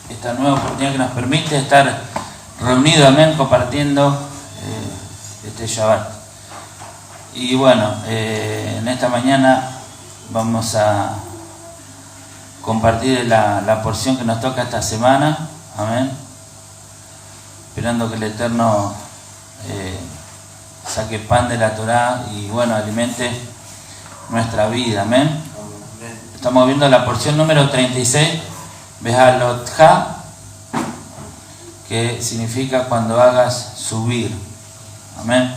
esta nueva oportunidad que nos permite estar reunidos, amén, compartiendo este Shabbat. Y bueno, en esta mañana vamos a compartir la porción que nos toca esta semana, amén, esperando que el Eterno saque pan de la Torá y bueno, alimente nuestra vida, amén. Estamos viendo la porción número 36, Behalotja, que significa cuando hagas subir, amén.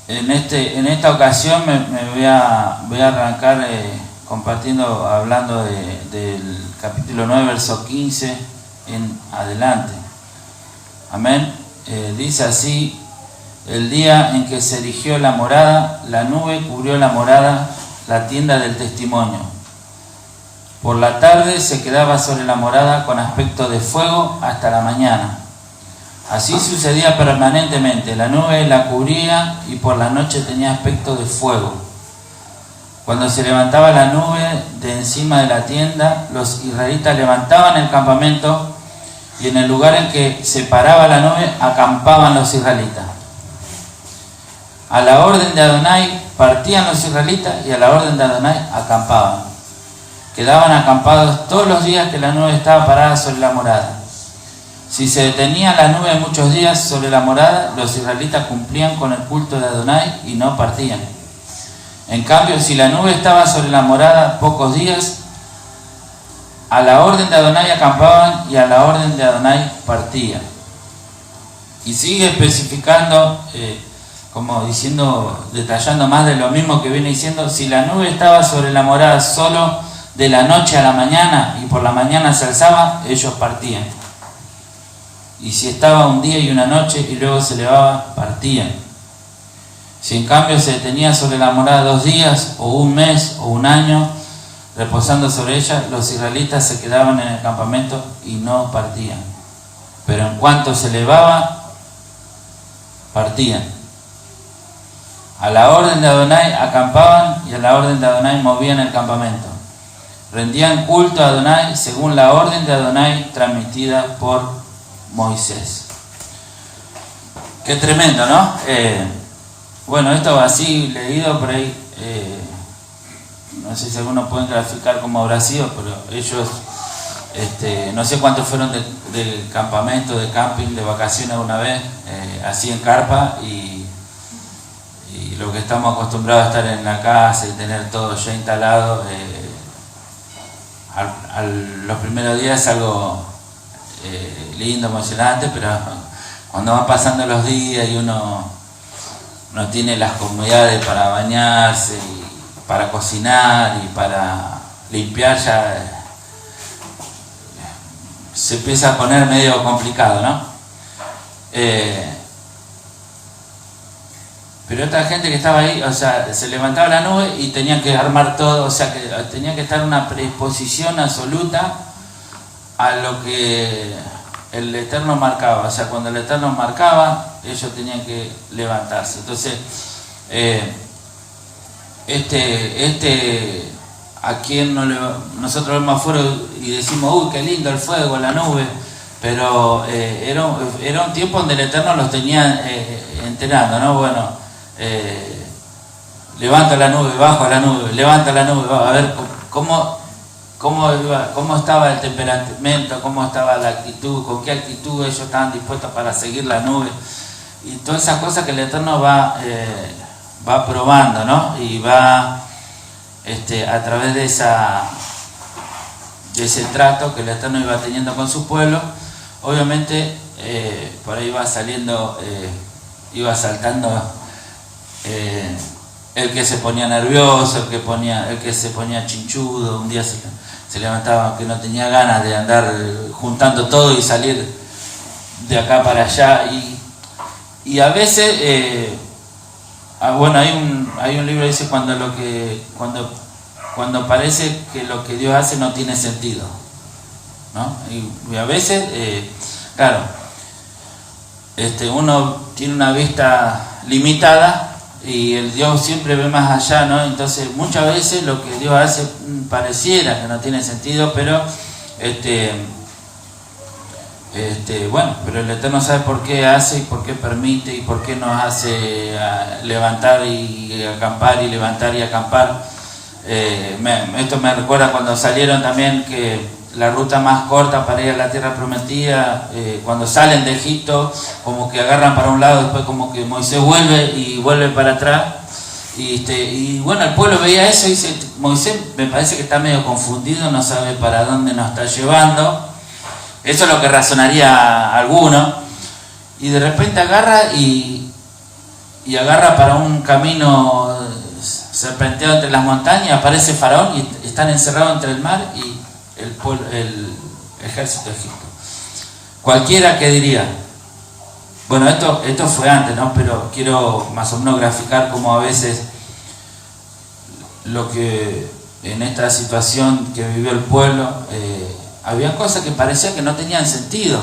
En esta ocasión me voy a arrancar hablando del capítulo 9, verso 15 en adelante, amén. Dice así: el día en que se erigió la morada, la nube cubrió la morada, la tienda del testimonio. Por la tarde se quedaba sobre la morada con aspecto de fuego hasta la mañana. Así sucedía permanentemente, la nube la cubría y por la noche tenía aspecto de fuego. Cuando se levantaba la nube de encima de la tienda, los israelitas levantaban el campamento y en el lugar en que se paraba la nube acampaban los israelitas. A la orden de Adonai partían los israelitas y a la orden de Adonai acampaban. Quedaban acampados todos los días que la nube estaba parada sobre la morada. Si se detenía la nube muchos días sobre la morada, los israelitas cumplían con el culto de Adonai y no partían. En cambio, si la nube estaba sobre la morada pocos días, a la orden de Adonai acampaban y a la orden de Adonai partían. Y sigue especificando, detallando más de lo mismo que viene diciendo: si la nube estaba sobre la morada solo de la noche a la mañana y por la mañana se alzaba, ellos partían. Y si estaba un día y una noche y luego se elevaba, partían. Si en cambio se detenía sobre la morada 2 días o un mes o un año, reposando sobre ella, los israelitas se quedaban en el campamento y no partían. Pero en cuanto se elevaba, partían. A la orden de Adonai acampaban y a la orden de Adonai movían el campamento. Rendían culto a Adonai según la orden de Adonai transmitida por Moisés. Qué tremendo, ¿no? Bueno, esto así leído por ahí, no sé si algunos pueden graficar cómo habrá sido, pero ellos, no sé cuántos fueron de campamento, de camping, de vacaciones una vez, así en carpa, y lo que estamos acostumbrados a estar en la casa y tener todo ya instalado, los primeros días es algo lindo, emocionante, pero cuando van pasando los días y uno no tiene las comodidades para bañarse, y para cocinar y para limpiar, ya se empieza a poner medio complicado, ¿no? Pero esta gente que estaba ahí, o sea, se levantaba la nube y tenían que armar todo, o sea, que tenía que estar en una predisposición absoluta a lo que el Eterno marcaba. O sea, cuando el Eterno marcaba, ellos tenían que levantarse. Entonces, a quien nosotros vemos afuera y decimos: uy, qué lindo el fuego, la nube, pero era un tiempo donde el Eterno los tenía entrenando, ¿no? Bueno, levanta la nube, baja la nube, levanta la nube, a ver cómo estaba el temperamento, cómo estaba la actitud, con qué actitud ellos estaban dispuestos para seguir la nube, y todas esas cosas que el Eterno va probando, ¿no? Y va a través de ese trato que el Eterno iba teniendo con su pueblo, obviamente por ahí iba saltando el que se ponía nervioso, el que se ponía chinchudo, un día se levantaba que no tenía ganas de andar juntando todo y salir de acá para allá, y a veces bueno, hay un libro que dice cuando parece que lo que Dios hace no tiene sentido, ¿no? Y a veces claro, uno tiene una vista limitada y el Dios siempre ve más allá, ¿no? Entonces muchas veces lo que Dios hace pareciera que no tiene sentido, pero bueno, pero el Eterno sabe por qué hace y por qué permite y por qué nos hace levantar y acampar y levantar y acampar. Esto me recuerda cuando salieron también, que la ruta más corta para ir a la tierra prometida, cuando salen de Egipto, como que agarran para un lado, después como que Moisés vuelve para atrás, y bueno, el pueblo veía eso y dice, Moisés me parece que está medio confundido, no sabe para dónde nos está llevando. Eso es lo que razonaría alguno, y de repente agarra y agarra para un camino serpenteado entre las montañas, aparece Faraón y están encerrados entre el mar y el ejército de Egipto. Cualquiera que diría, bueno, esto fue antes, ¿no? Pero quiero más o menos graficar cómo a veces lo que en esta situación que vivió el pueblo, había cosas que parecía que no tenían sentido.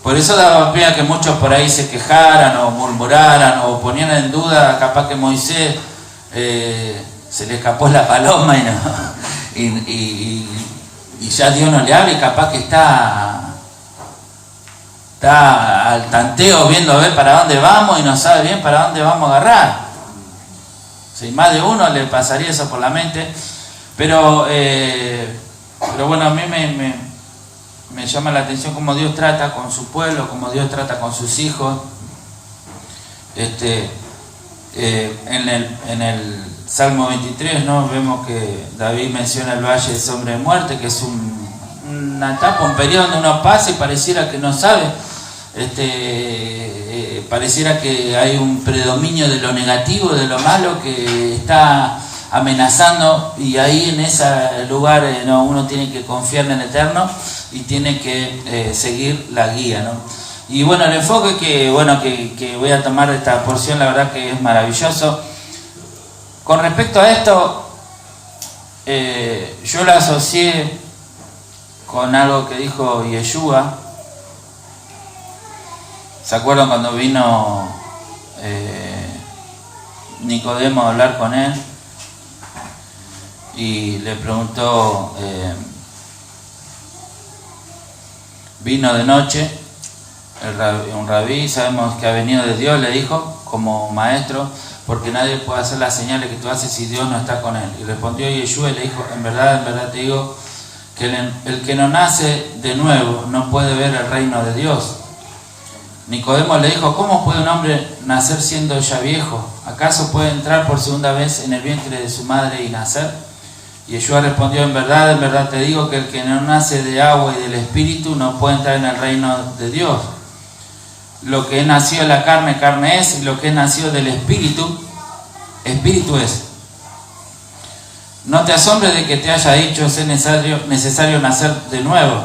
Por eso daba pie a que muchos por ahí se quejaran o murmuraran o ponían en duda, capaz que Moisés se le escapó la paloma y ya Dios no le habla, y capaz que está al tanteo viendo a ver para dónde vamos y no sabe bien para dónde vamos a agarrar. Si más de uno le pasaría eso por la mente, pero bueno, a mí me llama la atención cómo Dios trata con su pueblo, cómo Dios trata con sus hijos. En el Salmo 23, ¿no? Vemos que David menciona el valle de sombra de muerte, que es una etapa, un periodo donde uno pasa y pareciera que no sabe, pareciera que hay un predominio de lo negativo, de lo malo que está amenazando, y ahí en ese lugar uno tiene que confiar en el Eterno y tiene que seguir la guía, ¿no? Y bueno, el enfoque que voy a tomar de esta porción, la verdad que es maravilloso. Con respecto a esto, yo lo asocié con algo que dijo Yeshua. ¿Se acuerdan cuando vino Nicodemo a hablar con él? Y le preguntó, vino de noche, un rabí, sabemos que ha venido de Dios, le dijo, como maestro, porque nadie puede hacer las señales que tú haces si Dios no está con él. Y respondió Yeshua y le dijo, en verdad te digo, que el que no nace de nuevo no puede ver el reino de Dios. Nicodemo le dijo, ¿cómo puede un hombre nacer siendo ya viejo? ¿Acaso puede entrar por segunda vez en el vientre de su madre y nacer? Y Yeshua respondió, en verdad te digo que el que no nace de agua y del Espíritu no puede entrar en el reino de Dios. Lo que es nacido de la carne, carne es, y lo que es nacido del Espíritu, Espíritu es. No te asombres de que te haya dicho es necesario nacer de nuevo.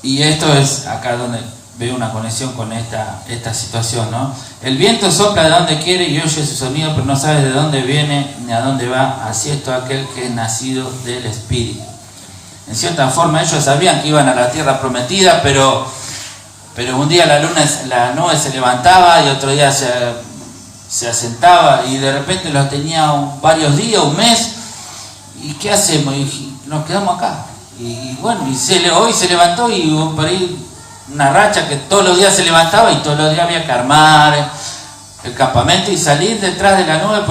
Y esto es acá donde veo una conexión con esta situación, ¿no? El viento sopla de donde quiere y oye su sonido, pero no sabes de dónde viene ni a dónde va. Así es todo aquel que es nacido del Espíritu. En cierta forma ellos sabían que iban a la tierra prometida, pero un día la nube se levantaba y otro día se asentaba, y de repente los tenía varios días, un mes. ¿Y qué hacemos? Y nos quedamos acá. Y bueno, hoy se levantó y hubo por ahí una racha que todos los días se levantaba y todos los días había que armar el campamento y salir detrás de la nube,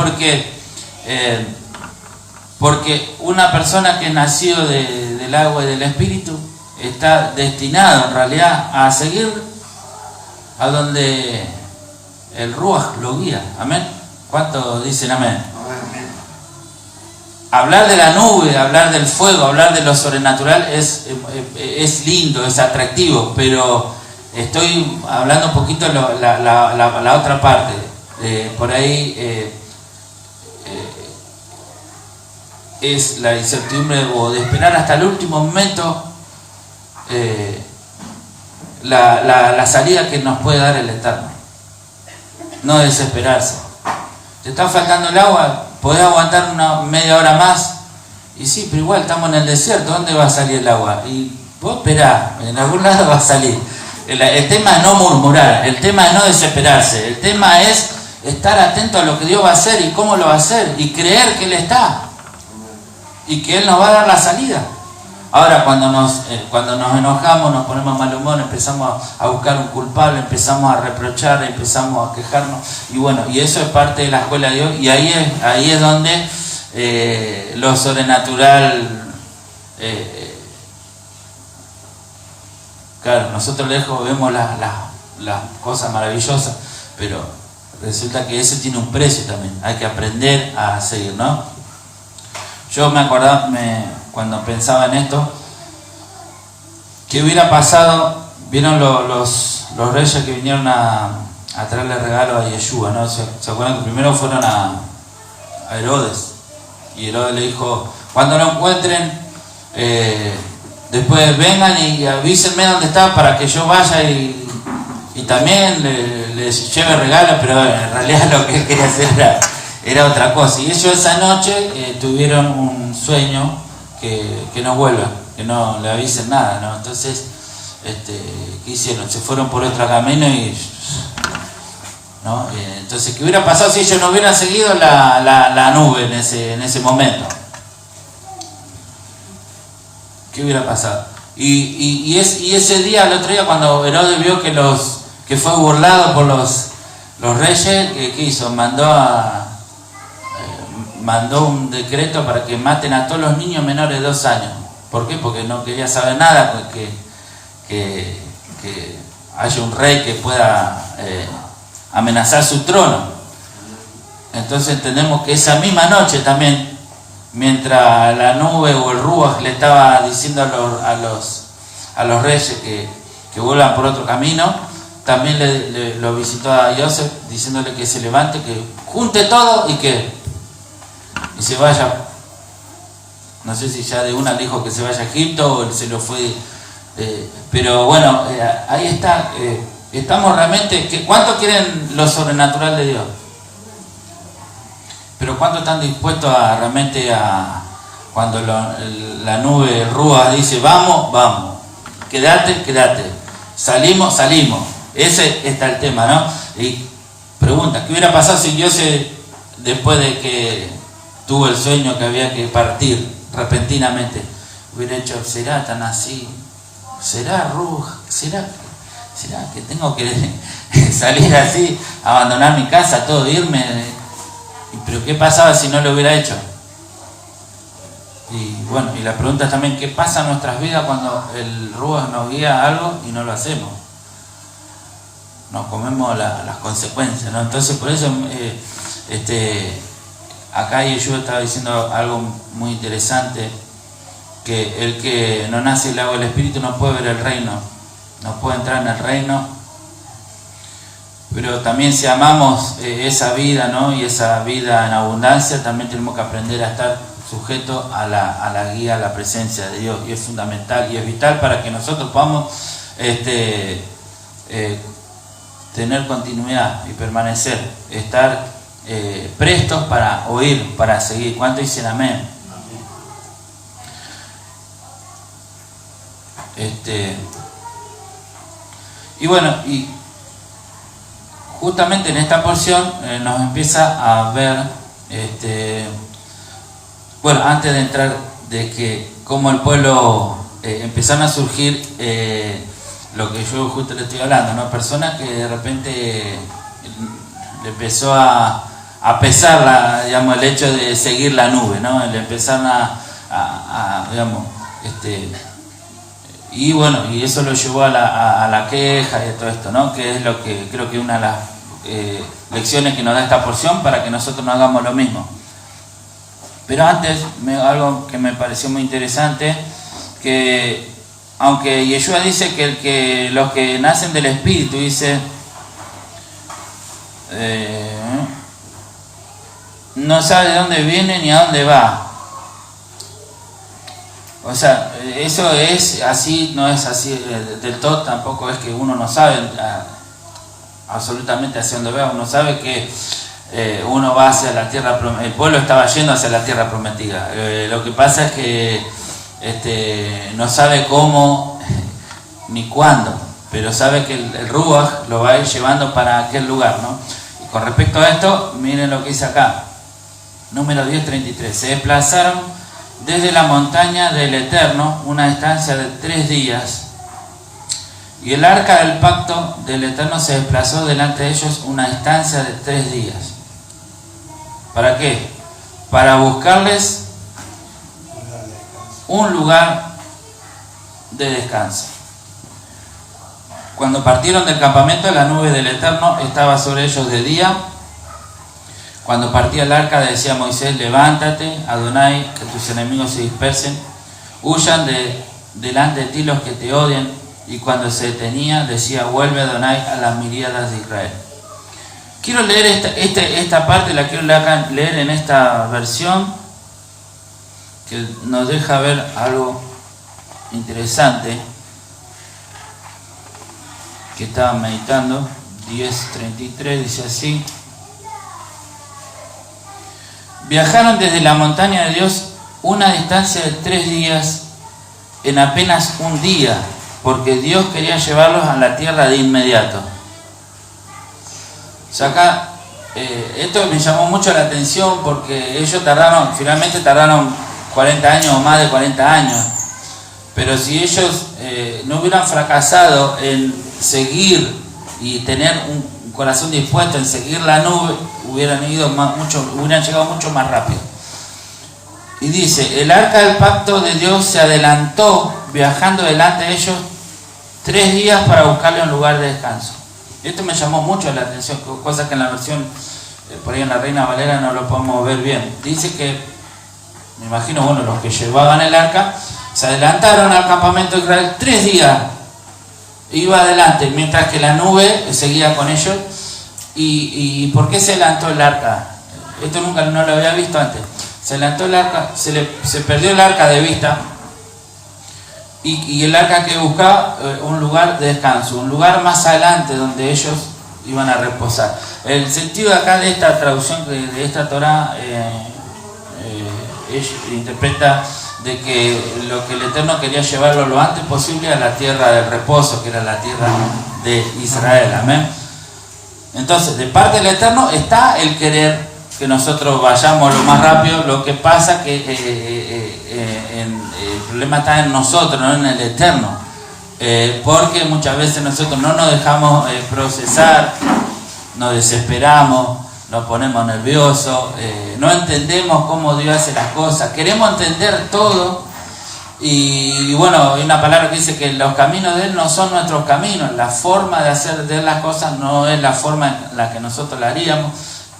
porque una persona que es nacido del agua y del Espíritu está destinado en realidad a seguir a donde el Ruach lo guía. Amén. ¿Cuántos dicen amén? Hablar de la nube, hablar del fuego, hablar de lo sobrenatural es lindo, es atractivo, pero estoy hablando un poquito de la otra parte. Por ahí es la incertidumbre o de esperar hasta el último momento la salida que nos puede dar el Eterno. No desesperarse. ¿Te está faltando el agua? ¿Podés aguantar una media hora más? Y sí, pero igual estamos en el desierto, ¿dónde va a salir el agua? Y vos esperá, en algún lado va a salir. El tema es no murmurar, el tema es no desesperarse, el tema es estar atento a lo que Dios va a hacer y cómo lo va a hacer y creer que Él está y que Él nos va a dar la salida. Ahora cuando nos enojamos, nos ponemos mal humor, empezamos a buscar un culpable, empezamos a reprochar, empezamos a quejarnos y bueno, y eso es parte de la escuela de Dios y ahí es donde lo sobrenatural, claro, nosotros lejos vemos las cosas maravillosas, pero resulta que eso tiene un precio también, hay que aprender a seguir, ¿no? Yo me acordaba, cuando pensaba en esto, ¿qué hubiera pasado? Vieron los reyes que vinieron a traerle regalos a Yeshua, ¿no? ¿Se acuerdan que primero fueron a Herodes? Y Herodes le dijo, cuando lo encuentren, después vengan y avísenme dónde está para que yo vaya y también les lleve regalos, pero en realidad lo que él quería hacer era otra cosa. Y ellos esa noche tuvieron un sueño que no vuelvan, que no le avisen nada, ¿no? Entonces, ¿qué hicieron? Se fueron por otro camino y... ¿no? Entonces, ¿qué hubiera pasado si ellos no hubieran seguido la nube en ese momento? ¿Qué hubiera pasado? Y ese día, el otro día, cuando Herodes vio que fue burlado por los reyes, ¿qué hizo? Mandó un decreto para que maten a todos los niños menores de 2 años. ¿Por qué? Porque no quería saber nada, que haya un rey que pueda amenazar su trono. Entonces entendemos que esa misma noche también, mientras la nube o el Ruach le estaba diciendo a los reyes que vuelvan por otro camino, también lo visitó a Joseph diciéndole que se levante, que junte todo y se vaya. No sé si ya de una dijo que se vaya a Egipto o se lo fue, pero bueno, ahí está. Estamos realmente, ¿cuánto quieren lo sobrenatural de Dios? Pero ¿cuánto están dispuestos a realmente cuando la nube Rúa dice vamos, vamos, quédate, salimos? Ese está el tema, ¿no? Y pregunta, ¿qué hubiera pasado si Joseph, después de que tuvo el sueño que había que partir repentinamente, hubiera hecho, será tan así? ¿Será Rúa? ¿Será que tengo que salir así, abandonar mi casa, todo, irme? Pero ¿qué pasaba si no lo hubiera hecho? Y bueno, y la pregunta es también, ¿qué pasa en nuestras vidas cuando el Ruach nos guía a algo y no lo hacemos? Nos comemos las consecuencias, ¿no? Entonces por eso acá yo estaba diciendo algo muy interesante, que el que no nace del agua del Espíritu no puede ver el reino, no puede entrar en el reino. Pero también si amamos esa vida, ¿no? Y esa vida en abundancia, también tenemos que aprender a estar sujetos a la guía, a la presencia de Dios. Y es fundamental y es vital para que nosotros podamos tener continuidad y permanecer, estar prestos para oír, para seguir. ¿Cuánto dicen amén? Y bueno, y justamente en esta porción nos empieza a ver, bueno, antes de entrar, de que como el pueblo empezaron a surgir lo que yo justo le estoy hablando, ¿no? Personas que de repente le empezó a pesar digamos, el hecho de seguir la nube, ¿no? Le empezaron digamos, y bueno, y eso lo llevó a la queja y a todo esto, ¿no? Que es lo que creo que una de las lecciones que nos da esta porción para que nosotros no hagamos lo mismo. Pero antes, algo que me pareció muy interesante, que aunque Yeshua dice que los que nacen del Espíritu, dice, no sabe de dónde viene ni a dónde va. O sea, eso es así, no es así del todo, tampoco es que uno no sabe absolutamente hacia dónde va. Uno sabe que uno va hacia la tierra prometida, el pueblo estaba yendo hacia la tierra prometida. Lo que pasa es que no sabe cómo ni cuándo, pero sabe que el Ruach lo va a ir llevando para aquel lugar, ¿no? Y con respecto a esto, miren lo que dice acá, número 10:33, se desplazaron desde la montaña del Eterno una distancia de 3 días, y el arca del pacto del Eterno se desplazó delante de ellos una distancia de 3 días. ¿Para qué? Para buscarles un lugar de descanso. Cuando partieron del campamento, la nube del Eterno estaba sobre ellos de día. Cuando partía el arca, decía Moisés: levántate, Adonai, que tus enemigos se dispersen, huyan delante de ti los que te odian. Y cuando se detenía, decía: vuelve, Adonai, a las miríadas de Israel. Quiero leer esta parte, la quiero leer en esta versión, que nos deja ver algo interesante que estaba meditando. 10:33 dice así: viajaron desde la montaña de Dios una distancia de 3 días en apenas un día, porque Dios quería llevarlos a la tierra de inmediato. O sea, acá esto me llamó mucho la atención, porque ellos finalmente tardaron 40 años o más de 40 años. Pero si ellos no hubieran fracasado en seguir y tener un corazón dispuesto en seguir la nube, hubieran llegado mucho más rápido. Y dice: el arca del pacto de Dios se adelantó viajando delante de ellos 3 días para buscarle un lugar de descanso. Esto me llamó mucho la atención, cosa que en la versión, por ahí en la Reina Valera, no lo podemos ver bien. Dice que, me imagino, los que llevaban el arca se adelantaron al campamento de Israel 3 días, iba adelante, mientras que la nube seguía con ellos. ¿Y por qué se adelantó el arca? Esto no lo había visto antes. Se adelantó el arca, se perdió el arca de vista, y el arca que buscaba un lugar de descanso, un lugar más adelante donde ellos iban a reposar. El sentido de acá de esta traducción, de esta Torah, interpreta de que lo que el Eterno quería llevarlo lo antes posible a la tierra del reposo, que era la tierra de Israel. Amén. Entonces, de parte del Eterno está el querer que nosotros vayamos lo más rápido. Lo que pasa que el problema está en nosotros, no en el Eterno, porque muchas veces nosotros no nos dejamos procesar, nos desesperamos, nos ponemos nerviosos, no entendemos cómo Dios hace las cosas, queremos entender todo, y bueno, hay una palabra que dice que los caminos de Él no son nuestros caminos, la forma de hacer de Él las cosas no es la forma en la que nosotros la haríamos,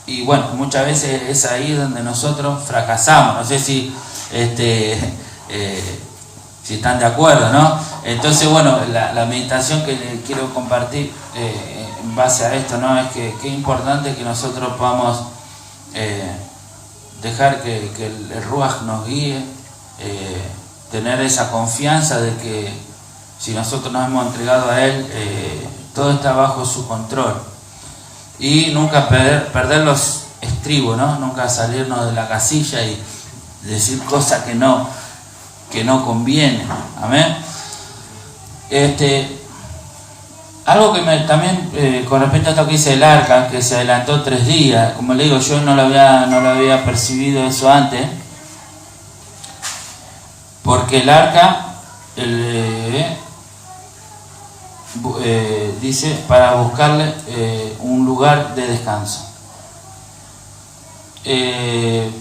y bueno, muchas veces es ahí donde nosotros fracasamos. No sé si están de acuerdo, ¿no? Entonces, bueno, la meditación que les quiero compartir en base a esto, ¿no? Es que es importante que nosotros podamos dejar que el Ruach nos guíe, tener esa confianza de que si nosotros nos hemos entregado a Él, todo está bajo su control, y nunca perder los estribos, ¿no? Nunca salirnos de la casilla y decir cosas que no conviene. Amén. Algo que también con respecto a esto que dice el arca, que se adelantó 3 días, como le digo, yo no lo había percibido eso antes, porque el arca dice para buscarle un lugar de descanso. Y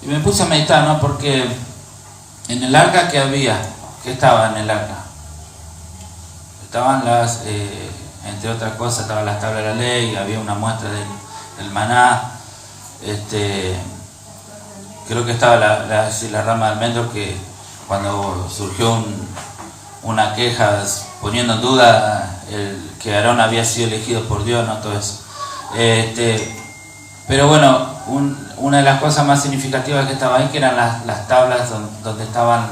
me puse a meditar, ¿no? Porque en el arca que estaba en el arca, estaban entre otras cosas, estaban las tablas de la ley, había una muestra del maná, creo que estaba la rama de almendro, que cuando surgió una queja poniendo en duda que Aarón había sido elegido por Dios, no todo eso. Pero bueno, una de las cosas más significativas que estaba ahí, que eran las tablas donde estaban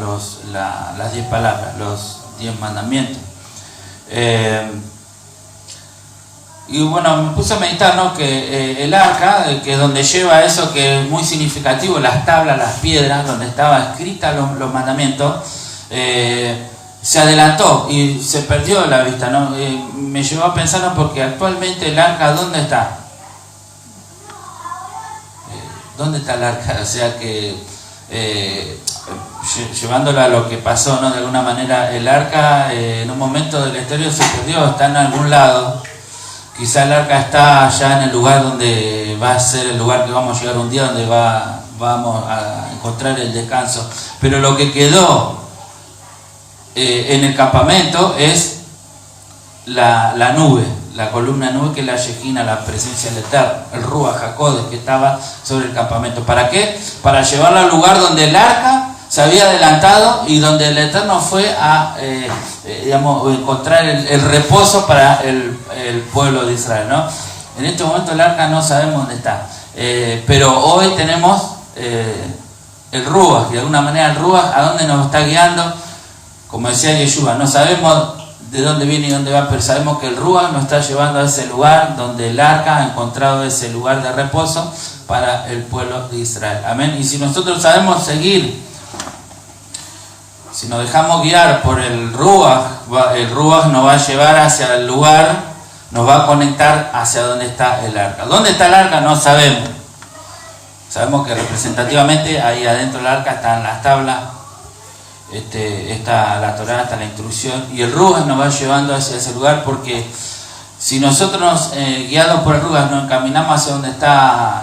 las 10 palabras, los 10 mandamientos. Y bueno, me puse a meditar, ¿no? Que el arca, que es donde lleva eso, que es muy significativo, las tablas, las piedras, donde estaban escritas los mandamientos, se adelantó y se perdió la vista, ¿no? Me llevó a pensar porque actualmente el arca, ¿dónde está? ¿Dónde está el arca? O sea que llevándolo a lo que pasó, ¿no? De alguna manera el arca en un momento de la historia se perdió, está en algún lado. Quizá el arca está ya en el lugar donde va a ser el lugar que vamos a llegar un día, donde vamos a encontrar el descanso. Pero lo que quedó en el campamento es la nube, la columna nube, que es la Shejina, la presencia del Eterno, el Ruach HaKodesh que estaba sobre el campamento. ¿Para qué? Para llevarlo al lugar donde el arca se había adelantado y donde el Eterno fue a encontrar el reposo para el pueblo de Israel, ¿no? En este momento el arca no sabemos dónde está, pero hoy tenemos el Ruach, y de alguna manera el Ruach a dónde nos está guiando. Como decía Yeshua, no sabemos de dónde viene y dónde va, pero sabemos que el Ruach nos está llevando a ese lugar donde el arca ha encontrado ese lugar de reposo para el pueblo de Israel. Amén. Y si nosotros sabemos seguir, si nos dejamos guiar por el Ruach nos va a llevar hacia el lugar, nos va a conectar hacia donde está el arca. ¿Dónde está el arca? No sabemos. Sabemos que representativamente ahí adentro del arca están las tablas, está la Torá, está la instrucción, y el Ruach nos va llevando hacia ese lugar, porque si nosotros guiados por el Ruach nos encaminamos hacia donde está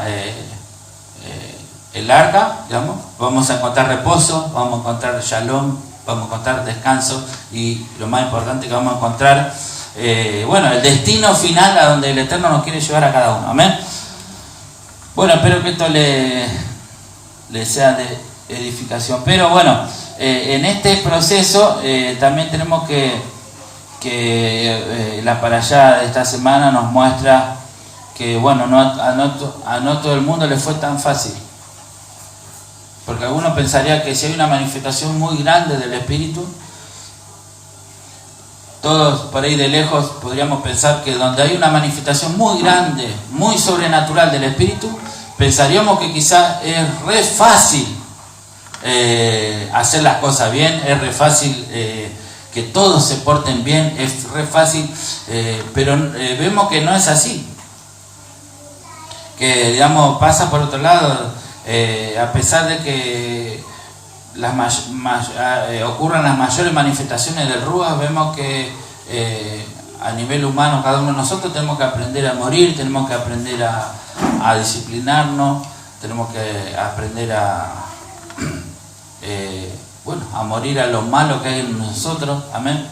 el arca, digamos, vamos a encontrar reposo, vamos a encontrar shalom, vamos a encontrar descanso, y lo más importante que vamos a encontrar el destino final a donde el Eterno nos quiere llevar a cada uno. Amén. Bueno, espero que esto le sea de edificación. Pero bueno, en este proceso también tenemos que la parashá de esta semana nos muestra que bueno, no todo el mundo le fue tan fácil. Porque algunos pensarían que si hay una manifestación muy grande del Espíritu, todos por ahí de lejos podríamos pensar que donde hay una manifestación muy grande, muy sobrenatural del Espíritu, pensaríamos que quizás es re fácil hacer las cosas bien, es re fácil que todos se porten bien, es re fácil, pero vemos que no es así. Que digamos pasa por otro lado, a pesar de que ocurran las mayores manifestaciones del Ruach, vemos que a nivel humano cada uno de nosotros tenemos que aprender a morir, tenemos que aprender a disciplinarnos, tenemos que aprender a morir a lo malo que hay en nosotros. Amén.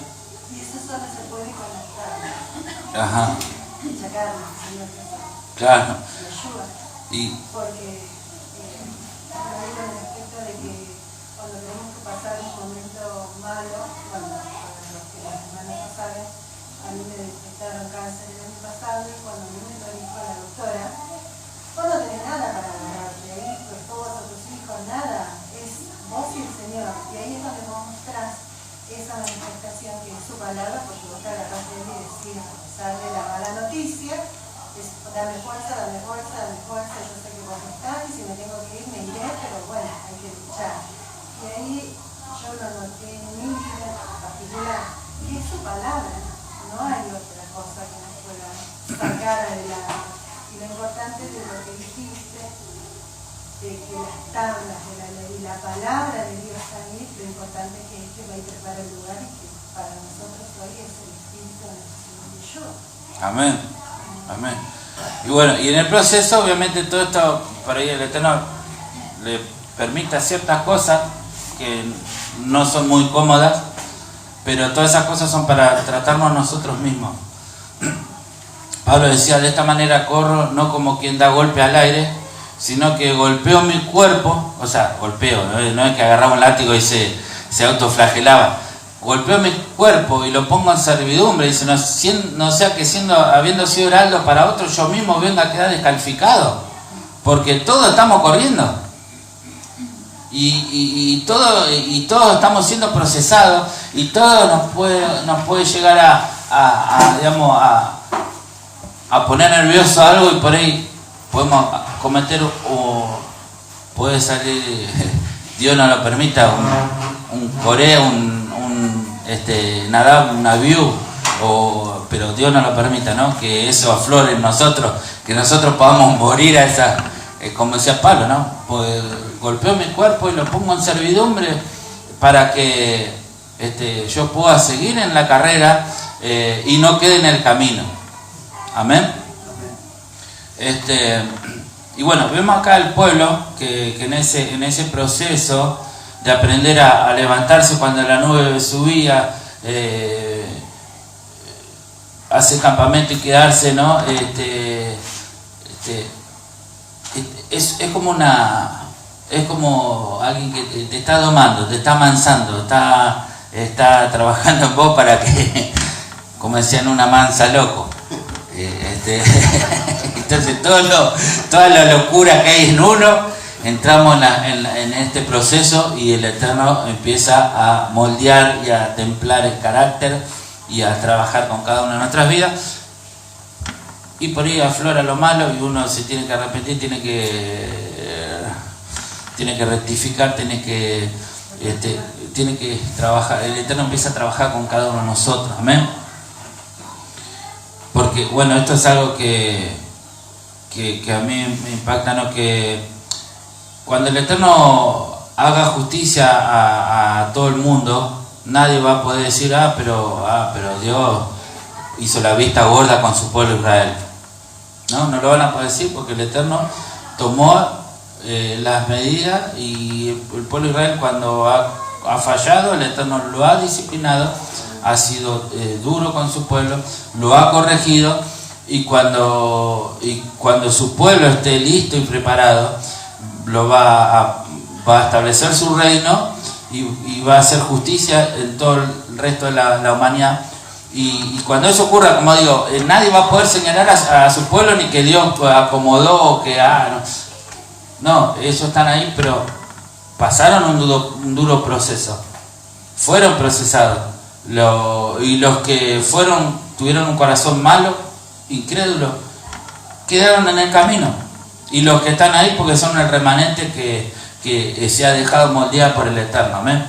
Y eso solo se puede conectar. Ajá. Sacarlo, claro. Y porque hay el aspecto de que cuando tenemos que pasar un momento malo, bueno, para los que las semanas pasadas, a mí me detectaron cáncer el año pasado, y cuando a mí me lo dijo la doctora, vos no tenés nada para agarrarte, ahí tu esposa, tus hijos, nada, es vos y el Señor. Y ahí es donde vos mostrás esa manifestación que es su palabra, porque vos te agarraste de él y decís, a pesar de la mala noticia, es dame fuerza, yo sé que vos no estás, y si me tengo que ir me iré, pero bueno, hay que luchar. Y ahí yo lo noté en mi vida particular, que es su palabra, no hay otra cosa que nos pueda sacar adelante. Y lo importante de lo que dijiste, de que las tablas de la ley y la palabra de Dios ahí, lo importante que es que va a ir para el lugar, y que para nosotros hoy es el Espíritu de Yeshua. Amén. Amén. Y bueno, y en el proceso obviamente todo esto, por ahí el Eterno le permite ciertas cosas que no son muy cómodas, pero todas esas cosas son para tratarnos nosotros mismos. Pablo decía, de esta manera corro, no como quien da golpe al aire, sino que golpeo mi cuerpo, o sea, golpeo, no es que agarraba un látigo y se autoflagelaba. Golpeo mi cuerpo y lo pongo en servidumbre, dice, no sea que habiendo sido heraldo para otros, yo mismo venga a quedar descalificado, porque todos estamos corriendo y todos estamos siendo procesados, y todo nos puede llegar a poner nervioso algo, y por ahí podemos cometer o puede salir, Dios no lo permita, un coreo, Nadab un Abiú, pero Dios no lo permita, ¿no? Que eso aflore en nosotros, que nosotros podamos morir a esa, como decía Pablo, ¿no? Pues golpeo mi cuerpo y lo pongo en servidumbre para que yo pueda seguir en la carrera y no quede en el camino. Amén. Y bueno, vemos acá el pueblo que en ese proceso de aprender a levantarse cuando la nube subía, hacer campamento y quedarse, ¿no? Es como alguien que te está domando, te está amansando, está trabajando en vos para que, como decían, una mansa loco. Entonces toda la locura que hay en uno, entramos en este proceso y el Eterno empieza a moldear y a templar el carácter y a trabajar con cada una de nuestras vidas. Y por ahí aflora lo malo y uno se tiene que arrepentir, tiene que rectificar, tiene que trabajar. El Eterno empieza a trabajar con cada uno de nosotros. Amén. Porque, bueno, esto es algo que a mí me impacta, ¿no? Que cuando el Eterno haga justicia a todo el mundo, nadie va a poder decir, pero Dios hizo la vista gorda con su pueblo Israel. No lo van a poder decir porque el Eterno tomó las medidas y el pueblo Israel, cuando ha fallado, el Eterno lo ha disciplinado, ha sido duro con su pueblo, lo ha corregido, y cuando su pueblo esté listo y preparado, va a establecer su reino y va a hacer justicia en todo el resto de la humanidad. Y cuando eso ocurra, como digo, nadie va a poder señalar a su pueblo ni que Dios acomodó o que no, ellos están ahí, pero pasaron un duro proceso, fueron procesados, y los que tuvieron un corazón malo, incrédulo, quedaron en el camino, y los que están ahí porque son el remanente que se ha dejado moldear por el Eterno. Amén.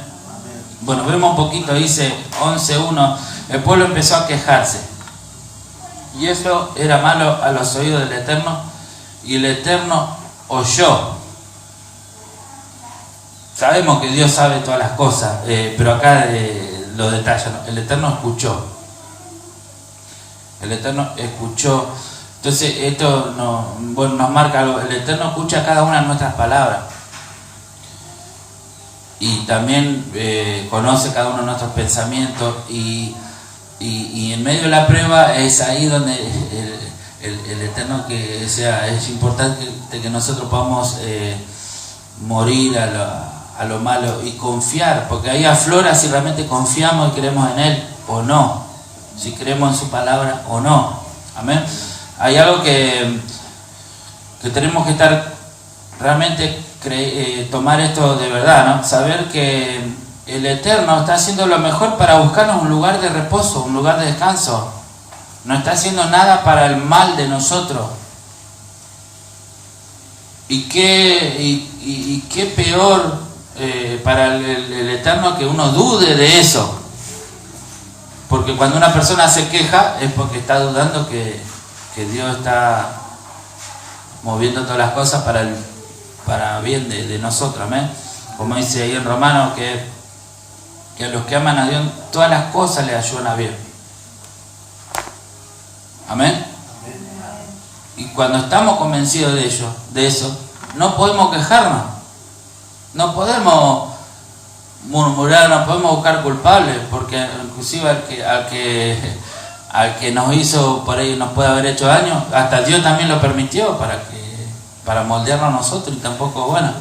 Bueno, vemos un poquito, dice 11:1, el pueblo empezó a quejarse y eso era malo a los oídos del Eterno, y el Eterno oyó. Sabemos que Dios sabe todas las cosas, pero acá lo detalla, ¿no? El Eterno escuchó. El Eterno escuchó. Entonces esto nos marca algo. El Eterno escucha cada una de nuestras palabras y también conoce cada uno de nuestros pensamientos, y en medio de la prueba es ahí donde el Eterno, es importante que nosotros podamos morir a lo malo y confiar, porque ahí aflora si realmente confiamos y creemos en Él o no, si creemos en su palabra o no. Amén. Hay algo que tenemos que estar realmente tomar esto de verdad, ¿no? Saber que el Eterno está haciendo lo mejor para buscarnos un lugar de reposo, un lugar de descanso. No está haciendo nada para el mal de nosotros. Y qué peor para el Eterno que uno dude de eso. Porque cuando una persona se queja es porque está dudando que Dios está moviendo todas las cosas para bien de nosotros. ¿Amén? Como dice ahí en Romanos, que a los que aman a Dios todas las cosas les ayudan a bien. Amén. Y cuando estamos convencidos de eso, no podemos quejarnos, no podemos murmurar, no podemos buscar culpables, porque inclusive al que nos hizo, por ahí nos puede haber hecho daño, hasta Dios también lo permitió para moldearnos a nosotros, y tampoco, bueno,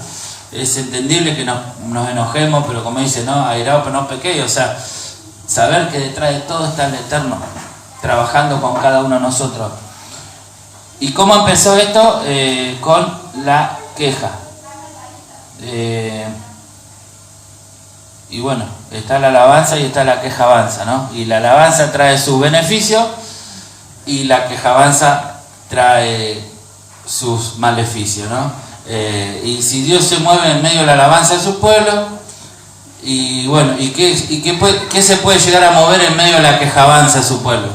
es entendible que nos enojemos, pero como dice, no, airado pero no pequeño, o sea, saber que detrás de todo está el Eterno trabajando con cada uno de nosotros. ¿Y cómo empezó esto? Con la queja. Y bueno, está la alabanza y está la quejabanza, ¿no? Y la alabanza trae sus beneficios y la quejabanza trae sus maleficios, ¿no? Y si Dios se mueve en medio de la alabanza de su pueblo, y bueno, ¿qué se puede llegar a mover en medio de la quejabanza de su pueblo?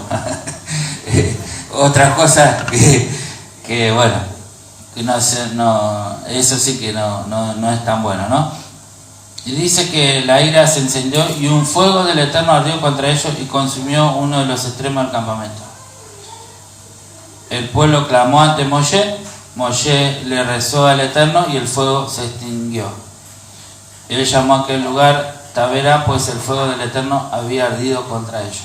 Otra cosa que bueno, que eso sí que no es tan bueno, ¿no? Y dice que la ira se encendió y un fuego del Eterno ardió contra ellos y consumió uno de los extremos del campamento. El pueblo clamó ante Moshe, Moshe le rezó al Eterno y el fuego se extinguió. Él llamó a aquel lugar Taberá, pues el fuego del Eterno había ardido contra ellos.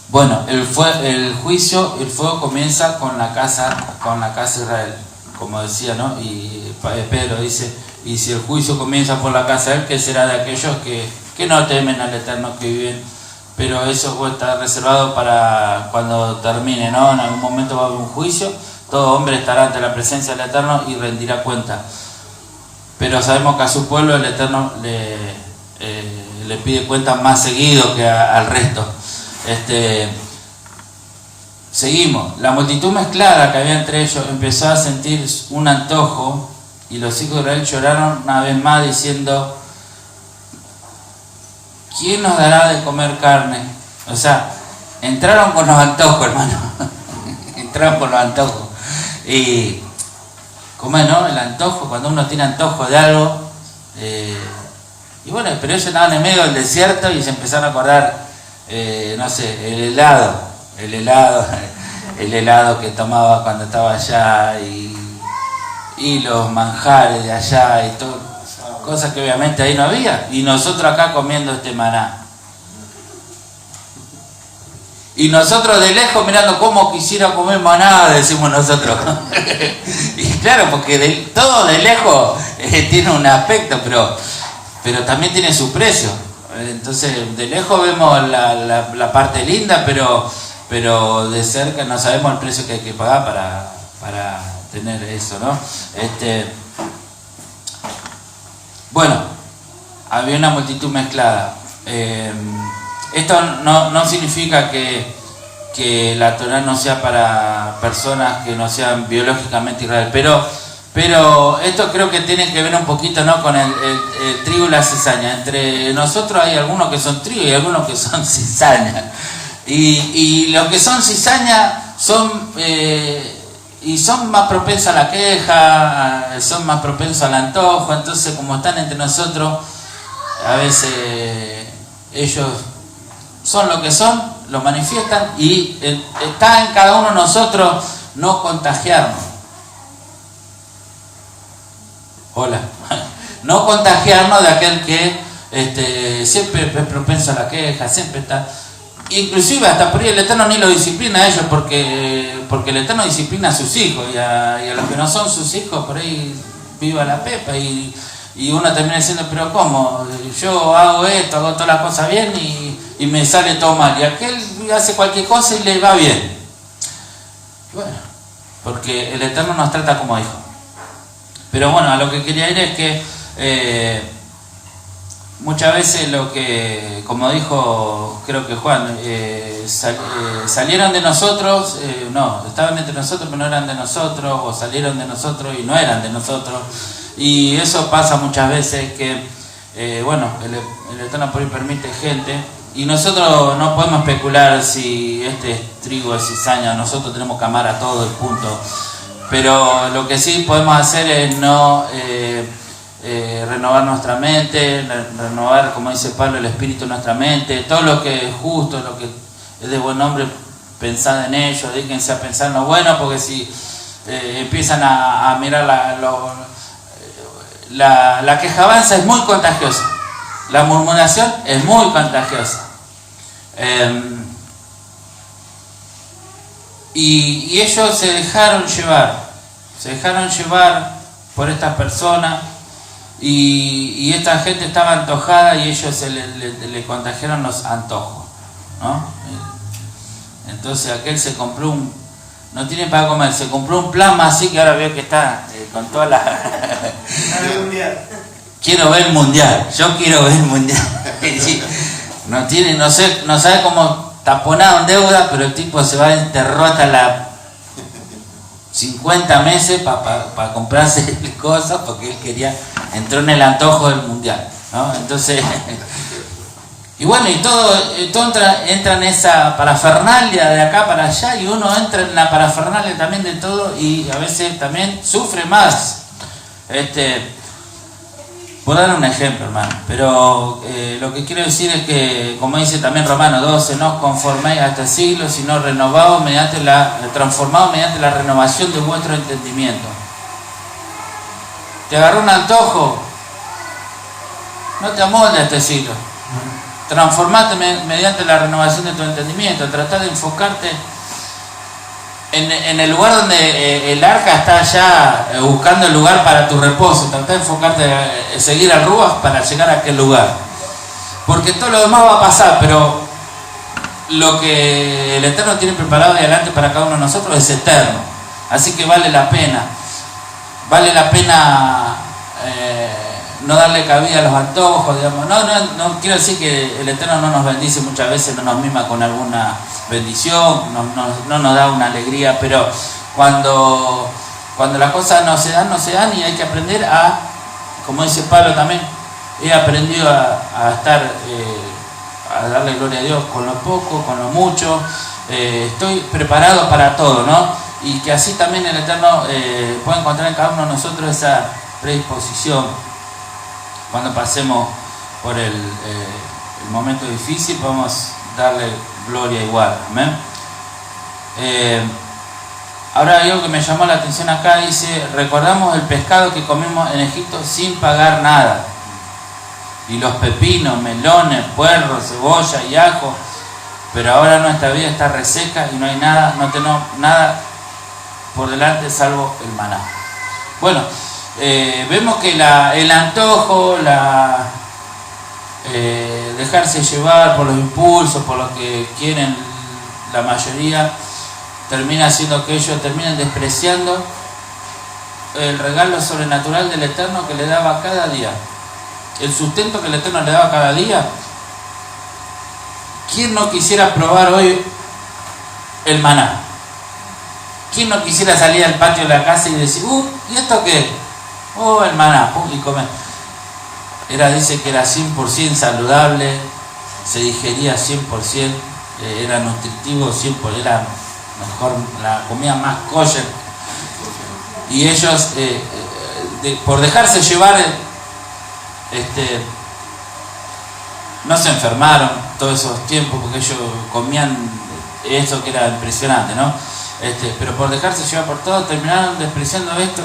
Bueno, el fuego comienza con la casa de Israel, como decía, ¿no? Y Pedro dice, y si el juicio comienza por la casa de él, ¿qué será de aquellos que no temen al Eterno, que viven? Pero eso está reservado para cuando termine, ¿no? En algún momento va a haber un juicio, todo hombre estará ante la presencia del Eterno y rendirá cuenta. Pero sabemos que a su pueblo el Eterno le pide cuentas más seguido que al resto. Seguimos. La multitud mezclada que había entre ellos empezó a sentir un antojo y los hijos de Israel lloraron una vez más diciendo: ¿quién nos dará de comer carne? O sea, entraron con los antojos, hermano. Entraron con los antojos. Y ¿cómo es, no? El antojo, cuando uno tiene antojo de algo. Y bueno, pero ellos estaban en medio del desierto y se empezaron a acordar, no sé, el helado que tomaba cuando estaba allá y los manjares de allá y todo, cosas que obviamente ahí no había, y nosotros acá comiendo este maná. Y nosotros de lejos mirando cómo quisiera comer maná, decimos nosotros. Y claro, porque todo de lejos tiene un aspecto, pero también tiene su precio. Entonces de lejos vemos la parte linda, pero de cerca no sabemos el precio que hay que pagar para tener eso, ¿no? Bueno, había una multitud mezclada. Esto no significa que la Torá no sea para personas que no sean biológicamente Israel, pero esto creo que tiene que ver un poquito, ¿no?, con el trigo y la cizaña. Entre nosotros hay algunos que son trigo y algunos que son cizaña. Y los que son cizaña son más propensos a la queja, son más propensos al antojo. Entonces, como están entre nosotros, a veces ellos son lo que son, lo manifiestan, y está en cada uno de nosotros no contagiarnos. Hola. No contagiarnos de aquel que siempre es propenso a la queja, siempre está. Inclusive hasta por ahí el Eterno ni lo disciplina a ellos, porque el Eterno disciplina a sus hijos, y a los que no son sus hijos, por ahí viva la pepa, y uno termina diciendo: pero ¿cómo? Yo hago esto, hago todas las cosas bien y me sale todo mal, y aquel hace cualquier cosa y le va bien. Bueno, porque el Eterno nos trata como hijos. Pero bueno, a lo que quería ir es que muchas veces lo que, como dijo creo que Juan, salieron de nosotros, estaban entre nosotros pero no eran de nosotros, o salieron de nosotros y no eran de nosotros. Y eso pasa muchas veces, que el Eterno por ahí permite gente, y nosotros no podemos especular si este es trigo o es cizaña. Nosotros tenemos que amar a todo el punto. Pero lo que sí podemos hacer es renovar nuestra mente, renovar, como dice Pablo, el espíritu de nuestra mente. Todo lo que es justo, lo que es de buen hombre, pensad en ello, dedíquense a pensar en lo bueno, porque si empiezan a mirar la quejabanza es muy contagiosa, la murmuración es muy contagiosa. Y ellos se dejaron llevar por estas personas, y esta gente estaba antojada, y ellos le contagiaron los antojos, ¿no? Entonces aquel se compró no tiene para comer, se compró un plasma así, que ahora veo que está con toda la... Quiero ver el mundial, yo quiero ver el mundial. No sabe cómo taponado en deuda, pero el tipo se va a enterrar hasta 50 meses para comprarse cosas porque él quería, entró en el antojo del mundial, ¿no? Entonces, y bueno, y todo entra en esa parafernalia de acá para allá, y uno entra en la parafernalia también de todo, y a veces también sufre más. Por dar un ejemplo, hermano, pero lo que quiero decir es que, como dice también Romanos 12, no os conforméis a este siglo, sino transformados mediante la renovación de vuestro entendimiento. ¿Te agarró un antojo? No te amoldes a este siglo. Transformate mediante la renovación de tu entendimiento. Trata de enfocarte en el lugar donde el arca está ya buscando el lugar para tu reposo. Trata de enfocarte, seguir al Ruach para llegar a aquel lugar. Porque todo lo demás va a pasar, pero lo que el Eterno tiene preparado de adelante para cada uno de nosotros es eterno. Así que vale la pena. Vale la pena no darle cabida a los antojos, digamos. No quiero decir que el Eterno no nos bendice muchas veces, no nos mima con alguna bendición, no nos da una alegría, pero cuando las cosas no se dan, y hay que aprender a, como dice Pablo también, he aprendido a estar, a darle gloria a Dios con lo poco, con lo mucho, estoy preparado para todo, ¿no? Y que así también el Eterno pueda encontrar en cada uno de nosotros esa predisposición cuando pasemos por el momento difícil, podemos darle gloria igual, amén. Ahora hay algo que me llamó la atención acá, dice, recordamos el pescado que comimos en Egipto sin pagar nada, y los pepinos, melones, puerros, cebolla y ajo, pero ahora nuestra vida está reseca y no hay nada, no tenemos nada por delante salvo el maná. Bueno, vemos que el antojo, dejarse llevar por los impulsos, por lo que quieren la mayoría, termina haciendo que ellos terminen despreciando el regalo sobrenatural del Eterno que le daba cada día, el sustento que el Eterno le daba cada día. ¿Quién no quisiera probar hoy el maná? ¿Quién no quisiera salir al patio de la casa y decir, ¿y esto qué? Oh, el maná, y comer. Dice que era 100% saludable, se digería 100%, era nutritivo 100%, era mejor, la comida más kosher. Y ellos, por dejarse llevar, no se enfermaron todos esos tiempos, porque ellos comían eso que era impresionante, ¿no? Pero por dejarse llevar por todo, terminaron despreciando esto.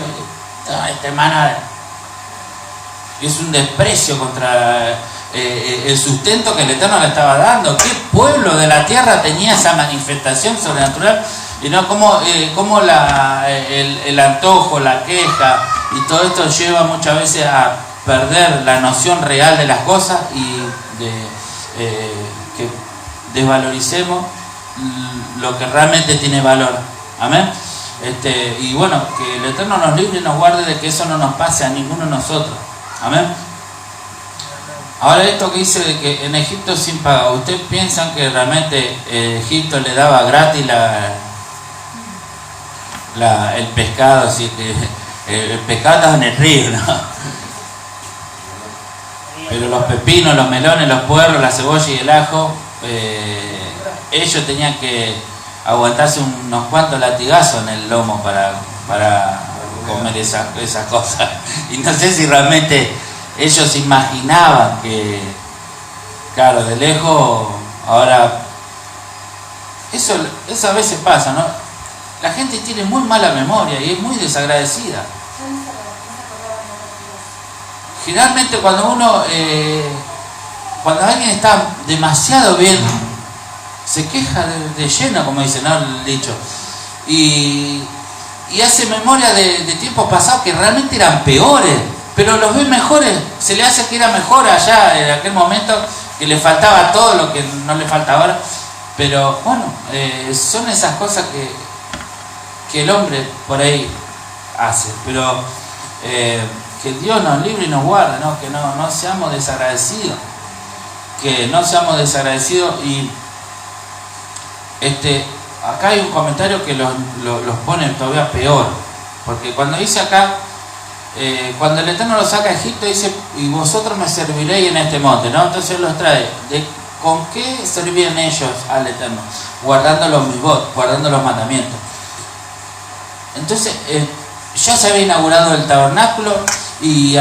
Este maná es un desprecio contra el sustento que el Eterno le estaba dando. ¿Qué pueblo de la tierra tenía esa manifestación sobrenatural? Y no como el antojo, la queja y todo esto lleva muchas veces a perder la noción real de las cosas y que desvaloricemos lo que realmente tiene valor. Amén. Y bueno, que el Eterno nos libre y nos guarde de que eso no nos pase a ninguno de nosotros. Amén. Ahora, esto que dice de que en Egipto sin paga, ¿ustedes piensan que realmente Egipto le daba gratis el pescado? Así que el pescado estaba en el río, ¿no? Pero los pepinos, los melones, los puerros, la cebolla y el ajo, ellos tenían que aguantarse unos cuantos latigazos en el lomo para comer esas cosas. Y no sé si realmente ellos imaginaban que, claro, de lejos, ahora, eso a veces pasa, ¿no? La gente tiene muy mala memoria y es muy desagradecida. Generalmente cuando alguien está demasiado bien, se queja de lleno, como dice, ¿no? El dicho, y hace memoria de tiempos pasados que realmente eran peores, pero los ve mejores, se le hace que era mejor allá en aquel momento, que le faltaba todo lo que no le falta ahora. Pero bueno, son esas cosas que el hombre por ahí hace, pero que Dios nos libre y nos guarde, ¿no? Que no seamos desagradecidos, y acá hay un comentario que los pone todavía peor, porque cuando dice acá, cuando el Eterno los saca a Egipto, dice, y vosotros me serviréis en este monte, ¿no? Entonces los trae. ¿Con qué servían ellos al Eterno? Guardando los misbot, guardando los mandamientos. Entonces, ya se había inaugurado el tabernáculo y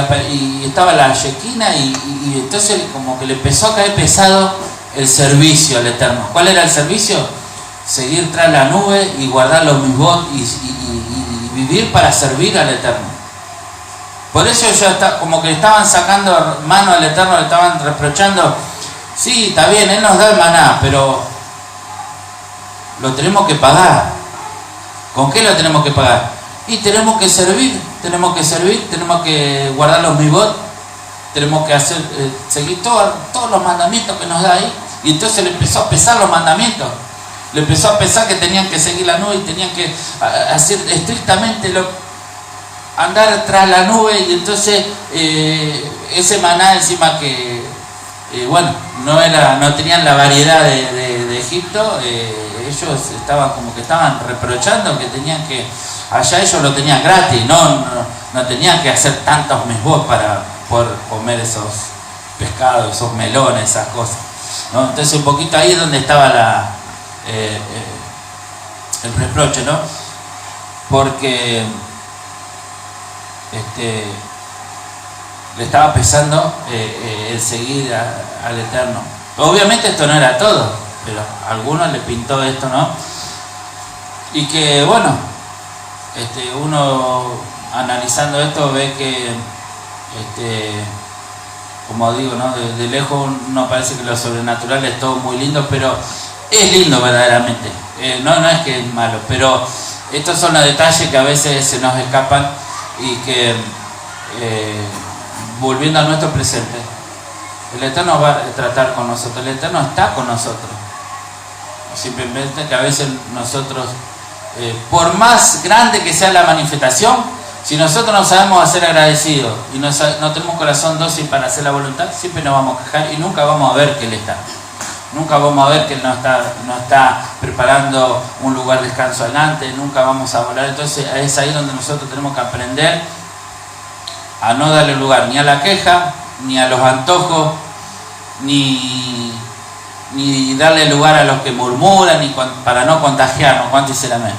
estaba la Shequina y entonces como que le empezó a caer pesado el servicio al Eterno. ¿Cuál era el servicio? Seguir tras la nube y guardar los misbot y vivir para servir al Eterno. Por eso como que le estaban sacando mano al Eterno, le estaban reprochando, sí, está bien, Él nos da el maná, pero lo tenemos que pagar. ¿Con qué lo tenemos que pagar? Y tenemos que servir, tenemos que guardar los misbot, tenemos que seguir todos los mandamientos que nos da ahí. Y entonces le empezó a pesar los mandamientos. Le empezó a pesar que tenían que seguir la nube y tenían que hacer estrictamente andar tras la nube, y entonces ese maná encima que no tenían la variedad de Egipto, ellos estaban reprochando que tenían que, allá ellos lo tenían gratis, no tenían que hacer tantos misbot para poder comer esos pescados, esos melones, esas cosas, ¿no? Entonces un poquito ahí es donde estaba el reproche, ¿no? Porque le estaba pesando el seguir al Eterno. Obviamente esto no era todo, pero a algunos le pintó esto, ¿no? Y que bueno, uno analizando esto ve que como digo, ¿no? De lejos no parece que lo sobrenatural es todo muy lindo, pero es lindo verdaderamente. No es que es malo, pero estos son los detalles que a veces se nos escapan. Y que volviendo a nuestro presente, el Eterno va a tratar con nosotros, el Eterno está con nosotros. Simplemente que a veces nosotros, por más grande que sea la manifestación, si nosotros no sabemos ser agradecidos y no tenemos corazón dócil para hacer la voluntad, siempre nos vamos a quejar y nunca vamos a ver que Él está. Nunca vamos a ver que Él no está preparando un lugar de descanso adelante, nunca vamos a volar. Entonces es ahí donde nosotros tenemos que aprender a no darle lugar ni a la queja, ni a los antojos, ni darle lugar a los que murmuran, para no contagiarnos. ¿Cuánto dice el amén?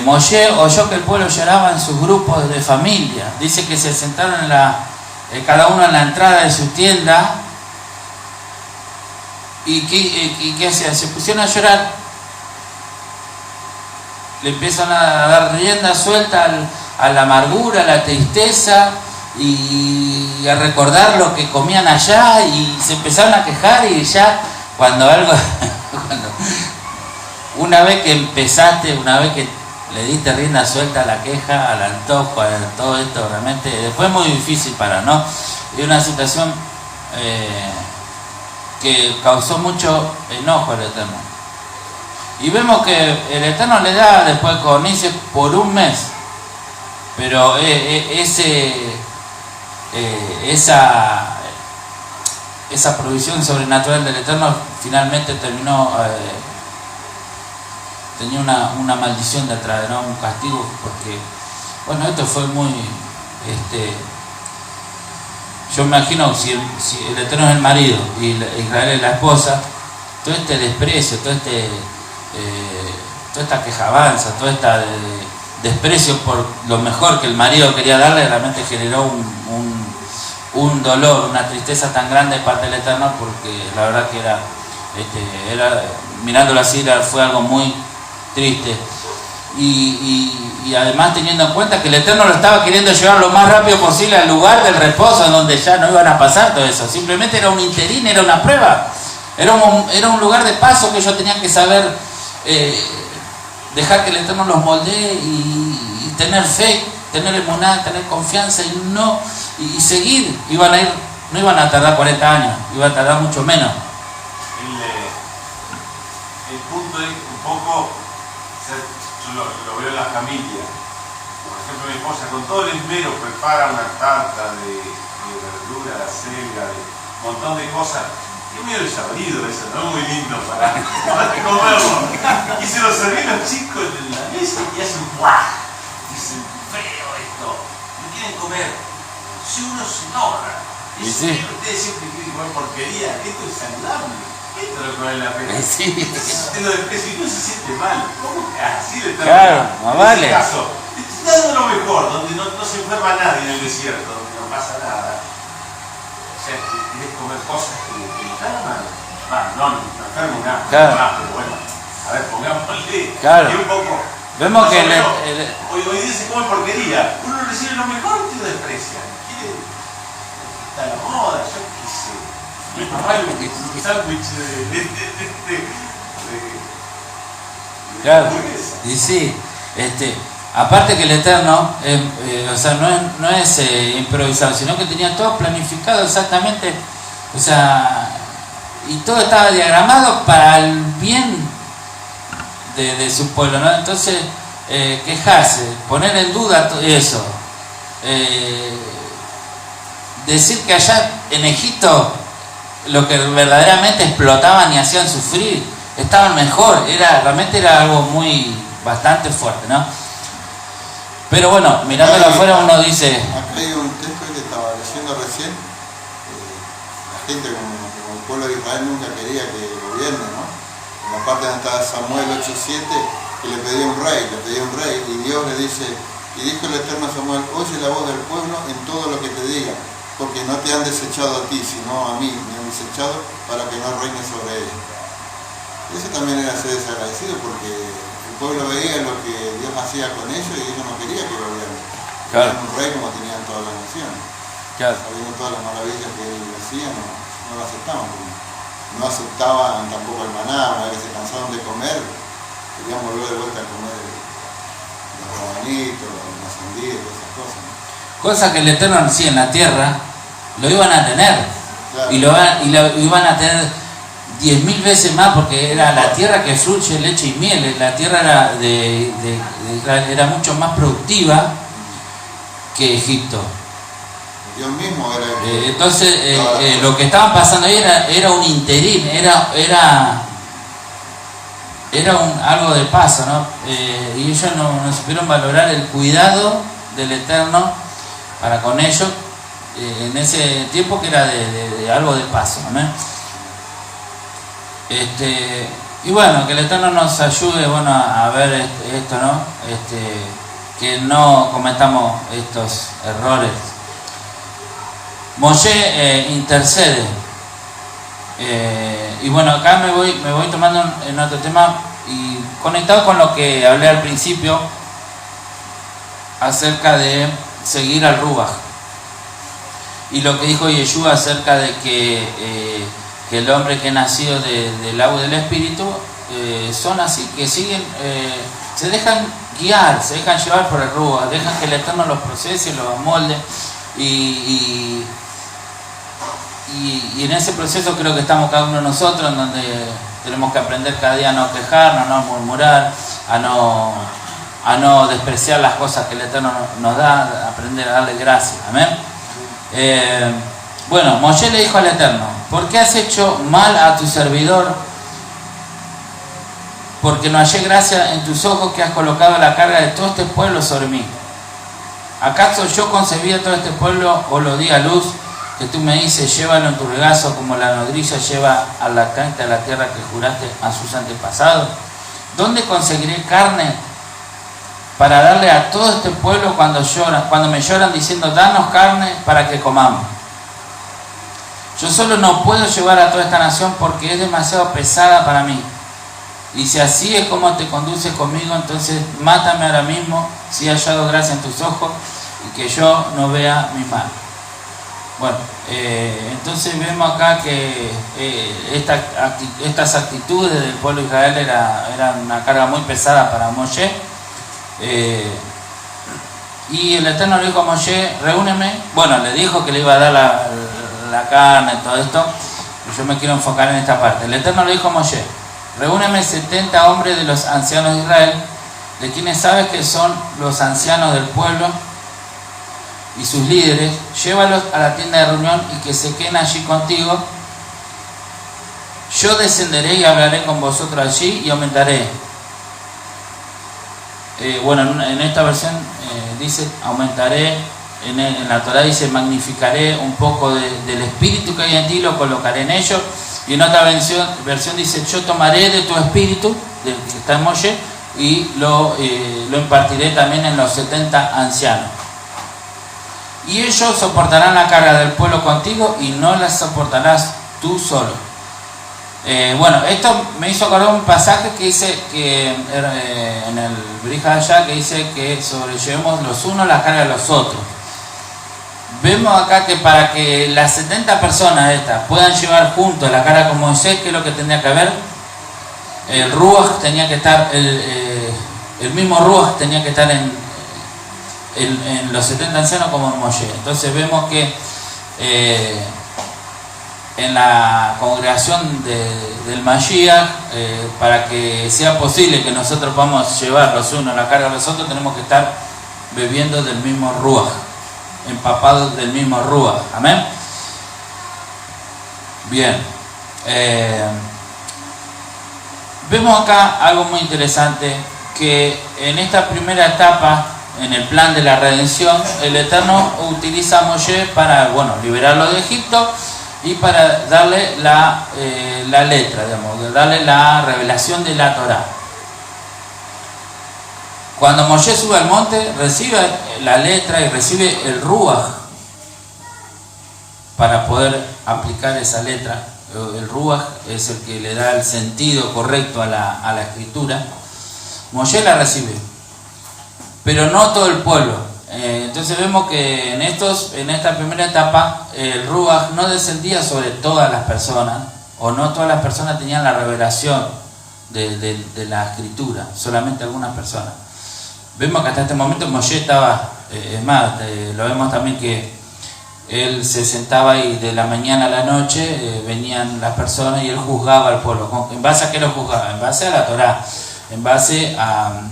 Moshe oyó que el pueblo lloraba en sus grupos de familia. Dice que se sentaron cada uno en la entrada de su tienda. ¿Y qué hacían? Se pusieron a llorar. Le empiezan a dar rienda suelta a la amargura, a la tristeza y a recordar lo que comían allá, y se empezaron a quejar. Y ya cuando una vez que empezaste, una vez que le diste rienda suelta a la queja, al antojo, a todo esto, realmente después es muy difícil ¿no? Es una situación que causó mucho enojo al Eterno. Y vemos que el Eterno le da después con Ise por un mes, pero esa provisión sobrenatural del Eterno finalmente terminó, tenía una maldición detrás, ¿no? Un castigo, porque bueno, esto fue muy yo me imagino si el Eterno es el marido y Israel es la esposa, todo este desprecio, toda esta quejabanza, todo este desprecio por lo mejor que el marido quería darle, realmente generó un dolor, una tristeza tan grande de parte del Eterno, porque la verdad que era mirándolo así, fue algo muy triste. Y además teniendo en cuenta que el Eterno lo estaba queriendo llevar lo más rápido posible al lugar del reposo, en donde ya no iban a pasar todo eso. Simplemente era un interín, era una prueba, era un lugar de paso que ellos tenían que saber dejar que el Eterno los moldee y tener fe, tener emuná, tener confianza y seguir. No iban a tardar 40 años, iban a tardar mucho menos. El punto es un poco, yo lo veo en la familia. Por ejemplo, mi esposa con todo el esmero prepara una tarta de verdura, de acelga, de un montón de cosas, Y es medio desabrido eso, no es muy lindo para comerlo. Y se lo serví a los chicos en la mesa y hacen ¡guau! Dicen, feo esto, no quieren comer. Si uno se enoja, Y sí. ustedes siempre quieren comer porquería, esto es saludable. Esto es lo que vale la pena. Sí. Te lo desprecio y no se siente mal. ¿Cómo que así le está Claro, más en vale. ese caso, te está dando lo mejor, donde no se enferma nadie en el desierto, donde no pasa nada. O sea, querés comer cosas que enferman. No enfermo nada, Claro. pero bueno, a ver, pongámosle. Claro. Y un poco. Vemos más que o menos, el- hoy día se come porquería. Uno recibe lo mejor y te lo desprecia. Quiere. Está la moda, yo qué sé. Mi papá es un sándwich de Claro. hamburguesa. Y sí, aparte que el Eterno, o sea, no es improvisado, sino que tenía todo planificado exactamente, o sea, y todo estaba diagramado para el bien de su pueblo, ¿no? Entonces, quejarse, poner en duda eso, decir que allá en Egipto lo que verdaderamente explotaban y hacían sufrir estaban mejor, realmente era algo bastante fuerte, ¿no? Pero bueno, mirándolo afuera uno dice, Acá hay un texto que estaba leyendo recién. La gente, como el pueblo de Israel, nunca quería que gobierne, ¿no? En la parte donde está Samuel 8:7, que le pedía un rey, y Dios le dice, y dijo el Eterno a Samuel, oye la voz del pueblo en todo lo que te diga, porque no te han desechado a ti, sino a mí, me han desechado para que no reines sobre ellos. Eso también era ser desagradecido, porque el pueblo veía lo que Dios hacía con ellos y ellos no querían que gobiernen. Claro. Tenían un rey como tenían todas las naciones. claro, Sabiendo todas las maravillas que él hacía, no lo aceptaban. No aceptaban tampoco el maná, una vez que se cansaron de comer, querían volver de vuelta a comer los rabanitos, las sandías, todas esas cosas, ¿no? cosa que el Eterno sí en la tierra lo iban a tener, Claro. y lo iban a tener 10.000 veces más, porque era la tierra que fluye leche y miel. La tierra era de Israel era mucho más productiva que Egipto. Dios mismo era el que... Entonces lo que estaban pasando ahí era un interín, era algo de paso, ¿no? Y ellos no supieron valorar el cuidado del Eterno para con ellos en ese tiempo, que era de algo de paso, ¿no? Y bueno, que el Eterno nos ayude, bueno, a ver esto, ¿no? Que no cometamos estos errores. Moshe intercede. Y bueno, acá me voy tomando en otro tema, y conectado con lo que hablé al principio acerca de seguir al Ruach, y lo que dijo Yeshua acerca de que el hombre que ha nacido del agua y del Espíritu son así, que siguen, se dejan guiar, se dejan llevar por el Ruach, dejan que el Eterno los procese, los amolde, y en ese proceso creo que estamos cada uno de nosotros, en donde tenemos que aprender cada día a no quejarnos, a no murmurar, a no despreciar las cosas que el Eterno nos da, aprender a darle gracias. Amén. Bueno, Moshe le dijo al Eterno, ¿por qué has hecho mal a tu servidor? Porque no hallé gracia en tus ojos, que has colocado la carga de todo este pueblo sobre mí. ¿Acaso yo concebí a todo este pueblo o lo di a luz? Que tú me dices, llévalo en tu regazo como la nodriza lleva al lactante a la tierra que juraste a sus antepasados. ¿Dónde conseguiré carne para darle a todo este pueblo cuando me lloran diciendo, danos carne para que comamos? Yo solo no puedo llevar a toda esta nación porque es demasiado pesada para mí. Y si así es como te conduces conmigo, entonces mátame ahora mismo si he hallado gracia en tus ojos y que yo no vea mi mal. Bueno, entonces vemos acá que estas actitudes del pueblo de Israel eran una carga muy pesada para Moshe. Y el Eterno le dijo a Moshe, reúneme. Bueno, le dijo que le iba a dar la carne y todo esto. Yo me quiero enfocar en esta parte. El Eterno le dijo a Moshe, reúneme 70 hombres de los ancianos de Israel, de quienes sabes que son los ancianos del pueblo y sus líderes, llévalos a la tienda de reunión y que se queden allí contigo, yo descenderé y hablaré con vosotros allí y aumentaré. Bueno, en esta versión dice aumentaré, en la Torá dice magnificaré un poco del espíritu que hay en ti, lo colocaré en ellos. Y en otra versión dice yo tomaré de tu espíritu, del que está en Moshe, y lo impartiré también en los 70 ancianos. Y ellos soportarán la carga del pueblo contigo y no la soportarás tú solo. Bueno, esto me hizo acordar un pasaje que dice que en el Brihadashá, que dice que sobrellevemos los unos la carga de los otros. Vemos acá que para que las 70 personas estas puedan llevar juntos la carga con Moisés, ¿qué es lo que tendría que haber? El Ruach tenía que estar, el mismo Ruach tenía que estar en los 70 ancianos como en Moshe. Entonces vemos que en la congregación del Mashiach, para que sea posible que nosotros podamos llevar los unos la carga de los otros, tenemos que estar bebiendo del mismo Ruach, empapados del mismo Ruach. Amén. Bien. Vemos acá algo muy interesante, que en esta primera etapa, en el plan de la redención, el Eterno utiliza a Moshe para, liberarlo de Egipto y para darle la letra, digamos, darle la revelación de la Torá. Cuando Moshe sube al monte, recibe la letra y recibe el Ruach para poder aplicar esa letra. El Ruach es el que le da el sentido correcto a la escritura. Moshe la recibe, pero no todo el pueblo. Entonces vemos que en esta primera etapa el Ruach no descendía sobre todas las personas, o no todas las personas tenían la revelación de la escritura, solamente algunas personas. Vemos que hasta este momento Moshe estaba, es más, lo vemos también que él se sentaba y de la mañana a la noche venían las personas y él juzgaba al pueblo. ¿En base a qué lo juzgaba? En base a la Torá, en base a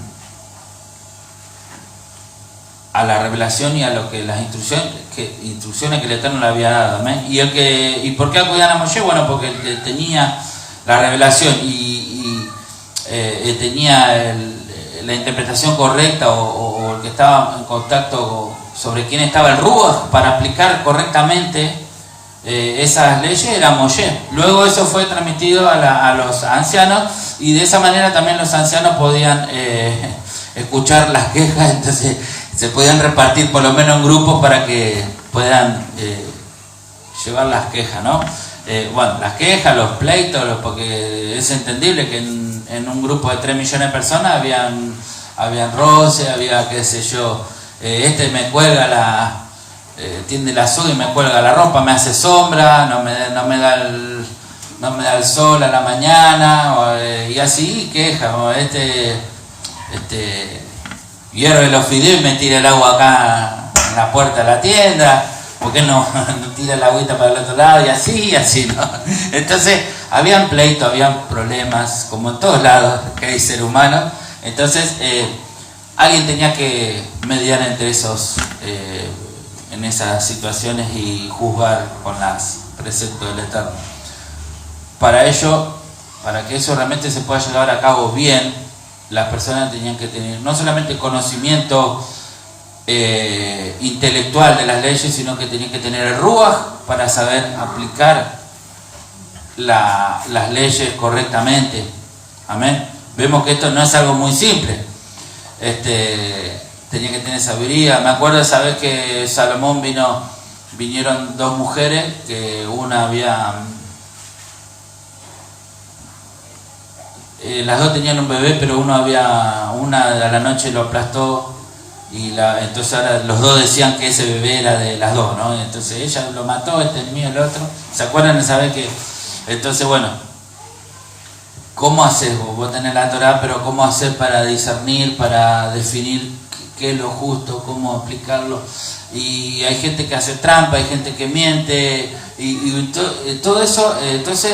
la revelación y a lo que las instrucciones que el Eterno le había dado. ¿Amén? ¿Y por qué acudían a Moshe? Bueno, porque él tenía la revelación y tenía la interpretación correcta, o el que estaba en contacto sobre quién estaba el Ruach para aplicar correctamente esas leyes, era Moshe. Luego eso fue transmitido a los ancianos, y de esa manera también los ancianos podían escuchar las quejas. Entonces se podían repartir por lo menos en grupos para que puedan llevar las quejas, ¿no? Las quejas, los pleitos, porque es entendible que en un grupo de 3 millones de personas habían roces, había, qué sé yo, me cuelga tiende la soga y me cuelga la ropa, me hace sombra, no me da el sol a la mañana, y así queja, hierve los fideos y me tira el agua acá en la puerta de la tienda, ¿por qué no tira la agüita para el otro lado? Y así, ¿no? Entonces, habían pleitos, habían problemas, como en todos lados que hay ser humano. Entonces, alguien tenía que mediar entre en esas situaciones y juzgar con los preceptos del Eterno. Para que eso realmente se pueda llevar a cabo bien, las personas tenían que tener no solamente conocimiento intelectual de las leyes, sino que tenían que tener el Ruach para saber aplicar las leyes correctamente. Amén. Vemos que esto no es algo muy simple. Tenía que tener sabiduría. Me acuerdo de saber que Salomón vinieron 2 mujeres, que una las 2 tenían un bebé, pero una a la noche lo aplastó, y entonces ahora los 2 decían que ese bebé era de las 2, ¿no? Entonces ella lo mató, este es mío, el otro. ¿Se acuerdan de saber que? Entonces, ¿cómo hacer? Vos tenés la Torá, pero ¿cómo hacer para discernir, para definir qué es lo justo, cómo aplicarlo? Y hay gente que hace trampa, hay gente que miente, y todo eso. Entonces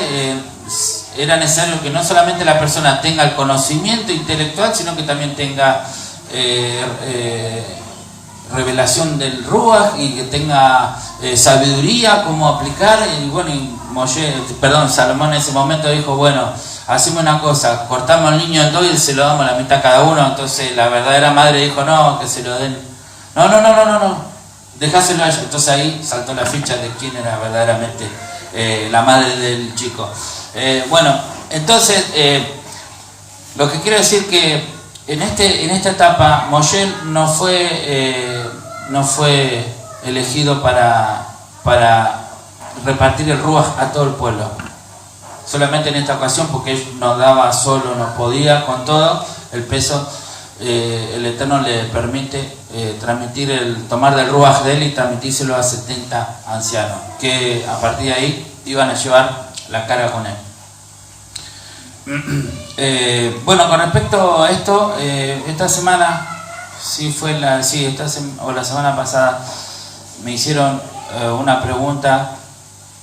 era necesario que no solamente la persona tenga el conocimiento intelectual, sino que también tenga revelación del Ruach, y que tenga sabiduría cómo aplicar, y bueno, Salomón en ese momento dijo, bueno, hacemos una cosa, cortamos al niño en dos y se lo damos la mitad a cada uno. Entonces la verdadera madre dijo, no, que se lo den, no, dejáselo a ella. Entonces ahí saltó la ficha de quién era verdaderamente la madre del chico. Entonces lo que quiero decir que en esta etapa Moshe no fue elegido para repartir el Ruach a todo el pueblo. Solamente en esta ocasión, porque él no daba solo, no podía con todo el peso. El Eterno le permite tomar del Ruach de él y transmitírselo a 70 ancianos, que a partir de ahí iban a llevar la carga con él. Con respecto a esto, esta semana, la semana pasada, me hicieron una pregunta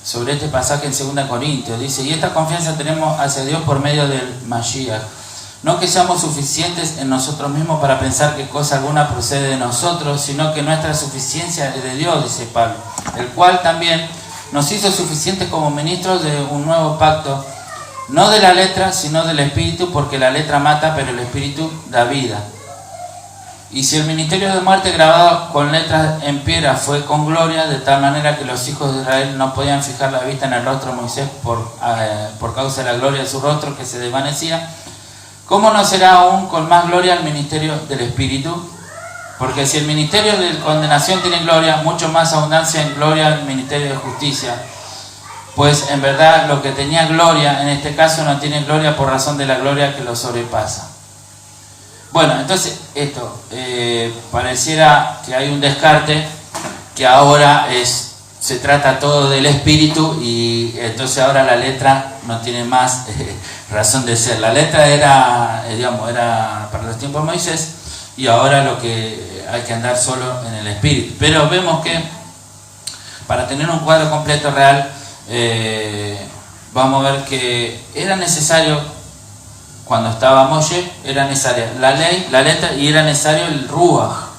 sobre este pasaje en 2 Corintios. Dice, y esta confianza tenemos hacia Dios por medio del Mashiach. No que seamos suficientes en nosotros mismos para pensar que cosa alguna procede de nosotros, sino que nuestra suficiencia es de Dios, dice Pablo, el cual también nos hizo suficientes como ministros de un nuevo pacto, no de la letra, sino del Espíritu, porque la letra mata, pero el Espíritu da vida. Y si el ministerio de muerte grabado con letras en piedra fue con gloria, de tal manera que los hijos de Israel no podían fijar la vista en el rostro de Moisés por causa de la gloria de su rostro que se desvanecía, ¿cómo no será aún con más gloria el ministerio del Espíritu? Porque si el ministerio de condenación tiene gloria, mucho más abundancia en gloria el ministerio de justicia. Pues en verdad lo que tenía gloria, en este caso no tiene gloria por razón de la gloria que lo sobrepasa. Bueno, entonces esto, pareciera que hay un descarte, que ahora se trata todo del Espíritu, y entonces ahora la letra no tiene más razón de ser. La letra era para los tiempos de Moisés, y ahora lo que hay que andar solo en el Espíritu. Pero vemos que para tener un cuadro completo real, vamos a ver que era necesario, cuando estaba Moshe, era necesaria la ley, la letra, y era necesario el Ruach.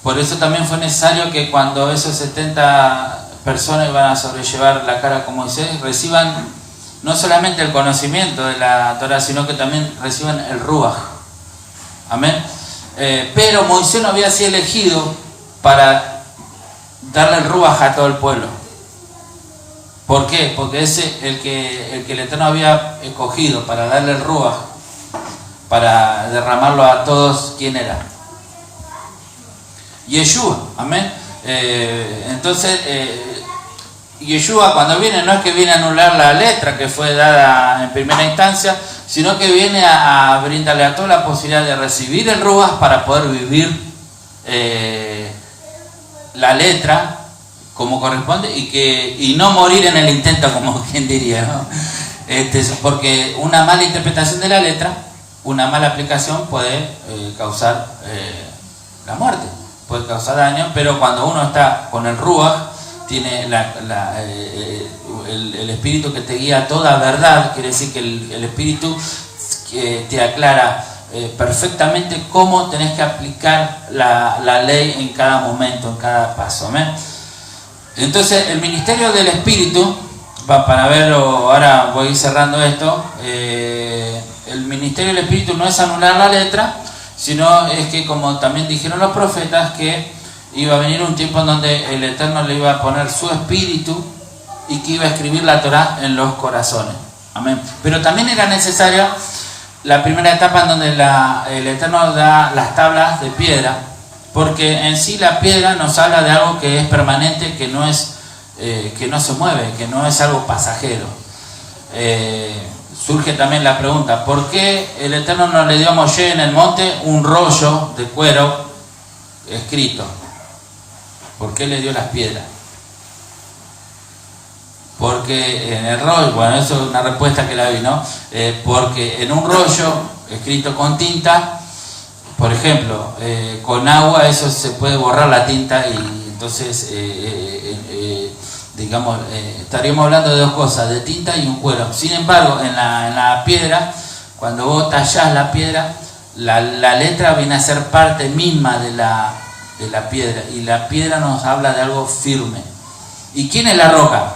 Por eso también fue necesario que cuando esos 70 personas iban a sobrellevar la carga con Moisés, reciban no solamente el conocimiento de la Torah, sino que también reciban el Ruach. Amén. Pero Moisés no había sido elegido para darle el Ruach a todo el pueblo. ¿Por qué? Porque el que el Eterno había escogido para darle el Ruach, para derramarlo a todos, ¿quién era? Yeshua, amén. Entonces, Yeshua cuando viene, no es que viene a anular la letra que fue dada en primera instancia, sino que viene a brindarle a todos la posibilidad de recibir el Ruach para poder vivir la letra como corresponde, y no morir en el intento, como quien diría, ¿no? Porque una mala interpretación de la letra, una mala aplicación puede causar la muerte, puede causar daño. Pero cuando uno está con el Ruach, tiene el Espíritu que te guía a toda verdad, quiere decir que el Espíritu que te aclara perfectamente cómo tenés que aplicar la ley en cada momento, en cada paso. ¿Amén? Entonces el ministerio del Espíritu, para verlo, ahora voy a ir cerrando esto, el ministerio del Espíritu no es anular la letra, sino es que, como también dijeron los profetas, que iba a venir un tiempo en donde el Eterno le iba a poner su Espíritu y que iba a escribir la Torah en los corazones. Amén. Pero también era necesaria la primera etapa en donde el Eterno da las tablas de piedra, porque en sí la piedra nos habla de algo que es permanente, que no se mueve, que no es algo pasajero. Surge también la pregunta, ¿por qué el Eterno no le dio a Moshe en el monte un rollo de cuero escrito? ¿Por qué le dio las piedras? Porque en el rollo, bueno, eso es una respuesta que la vi, ¿no? Porque en un rollo escrito con tinta, por ejemplo, con agua eso se puede borrar la tinta, y entonces estaríamos hablando de dos cosas, de tinta y un cuero. Sin embargo, en la piedra, cuando vos tallás la piedra, la letra viene a ser parte misma de la piedra, y la piedra nos habla de algo firme. ¿Y quién es la roca?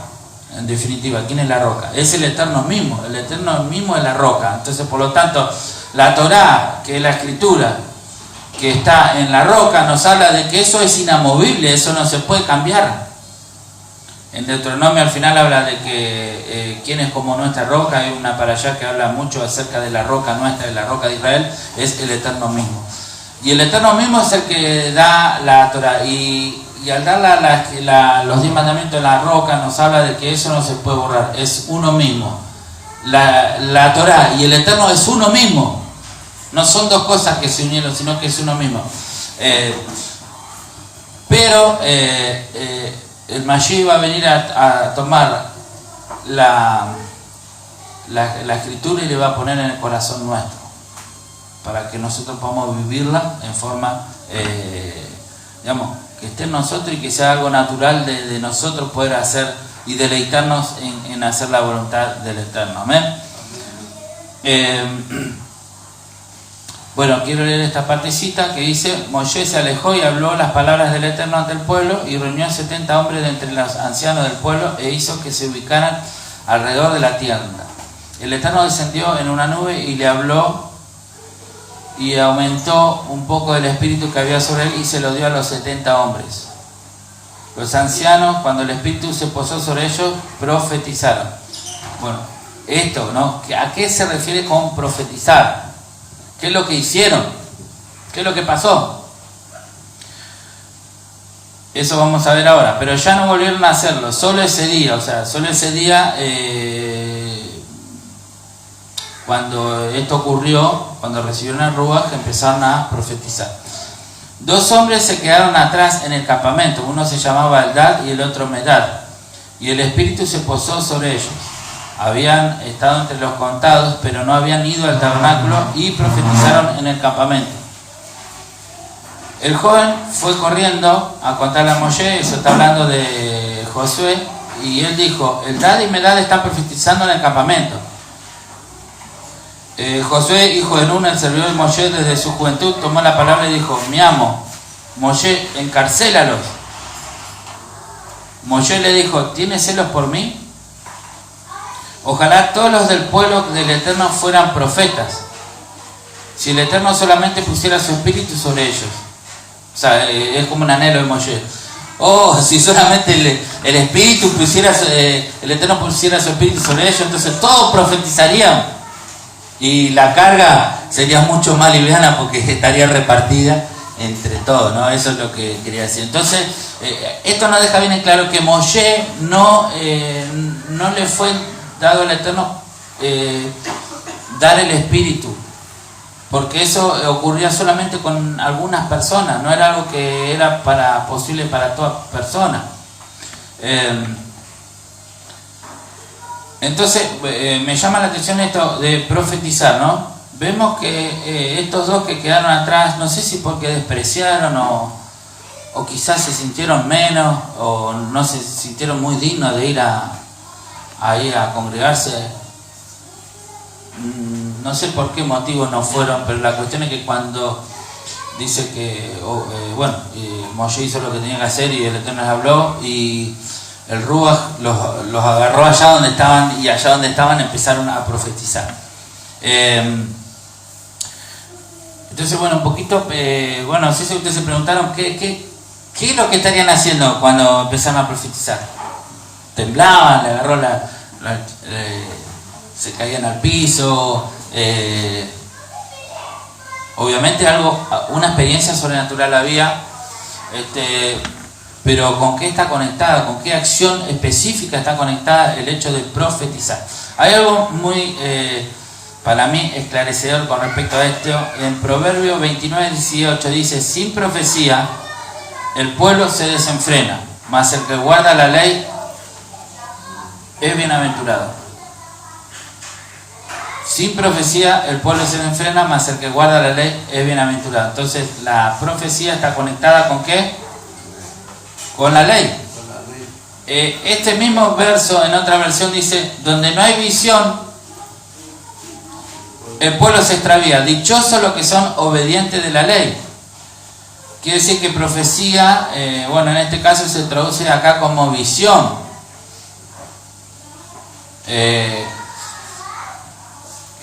En definitiva, ¿quién es la roca? Es el Eterno mismo. El Eterno mismo es la roca. Entonces, por lo tanto, la Torá, que es la escritura que está en la roca, nos habla de que eso es inamovible, eso no se puede cambiar. En Deuteronomio al final habla de que quién es como nuestra roca. Hay una para allá que habla mucho acerca de la roca nuestra, de la roca de Israel, es el Eterno mismo. Y el Eterno mismo es el que da la Torá. Y al dar los 10 mandamientos en la roca, nos habla de que eso no se puede borrar, es uno mismo. La Torá y el Eterno es uno mismo. No son dos cosas que se unieron, sino que es uno mismo. Pero el Mashiach va a venir a tomar la escritura y le va a poner en el corazón nuestro, para que nosotros podamos vivirla en forma, digamos, que esté en nosotros y que sea algo natural de nosotros poder hacer y deleitarnos en hacer la voluntad del Eterno. Amén. Bueno, quiero leer esta partecita que dice: Moisés se alejó y habló las palabras del Eterno ante el pueblo, y reunió a 70 hombres de entre los ancianos del pueblo, e hizo que se ubicaran alrededor de la tienda. El Eterno descendió en una nube y le habló, y aumentó un poco el espíritu que había sobre él, y se lo dio a los 70 hombres. Los ancianos, cuando el espíritu se posó sobre ellos, profetizaron. Bueno, esto, ¿no? ¿A qué se refiere con profetizar? ¿Qué es lo que hicieron? ¿Qué es lo que pasó? Eso vamos a ver ahora. Pero ya no volvieron a hacerlo. Solo ese día, cuando esto ocurrió, cuando recibieron el Ruach, empezaron a profetizar. 2 hombres se quedaron atrás en el campamento. Uno se llamaba Eldad y el otro Medad. Y el Espíritu se posó sobre ellos. Habían estado entre los contados, pero no habían ido al tabernáculo, y profetizaron en el campamento. El joven fue corriendo a contarle a Moshe, eso está hablando de Josué, y él dijo: Eldad y Medad están profetizando en el campamento. Josué, hijo de Nun, el servidor de Moshe desde su juventud, tomó la palabra y dijo: mi amo, Moshe, encarcélalos. Moshe le dijo: ¿tienes celos por mí? Ojalá todos los del pueblo del Eterno fueran profetas, si el Eterno solamente pusiera su espíritu sobre ellos. O sea, es como un anhelo de Moshe. Oh, si solamente el espíritu pusiera, el Eterno pusiera su espíritu sobre ellos, entonces todos profetizarían, y la carga sería mucho más liviana porque estaría repartida entre todos, ¿no? Eso es lo que quería decir. Entonces, esto nos deja bien en claro que Moshe no le fue dado al Eterno dar el espíritu, porque eso ocurría solamente con algunas personas, no era algo que era posible para toda persona. Entonces me llama la atención esto de profetizar, ¿no? Vemos que estos dos que quedaron atrás, no sé si porque despreciaron o quizás se sintieron menos, o no se sintieron muy dignos de ir a congregarse. No sé por qué motivo no fueron, pero la cuestión es que cuando dice que Moshe hizo lo que tenía que hacer y el Eterno les habló, y el Ruach los agarró allá donde estaban, y allá donde estaban empezaron a profetizar. Entonces, bueno, un poquito, no sé si ustedes se preguntaron qué es lo que estarían haciendo cuando empezaron a profetizar. Temblaban, le agarró se caían al piso, obviamente una experiencia sobrenatural había, pero ¿con qué está conectada? ¿Con qué acción específica está conectada el hecho de profetizar? Hay algo muy, para mí, esclarecedor con respecto a esto. En Proverbios 29:18 dice: sin profecía el pueblo se desenfrena, mas el que guarda la ley es bienaventurado. Sin profecía el pueblo se desenfrena, mas el que guarda la ley es bienaventurado. Entonces, la profecía está conectada ¿con qué? Con la ley. Este mismo verso en otra versión dice: donde no hay visión, el pueblo se extravía. Dichosos los que son obedientes de la ley. quiere decir que profecía, bueno, en este caso se traduce acá como visión.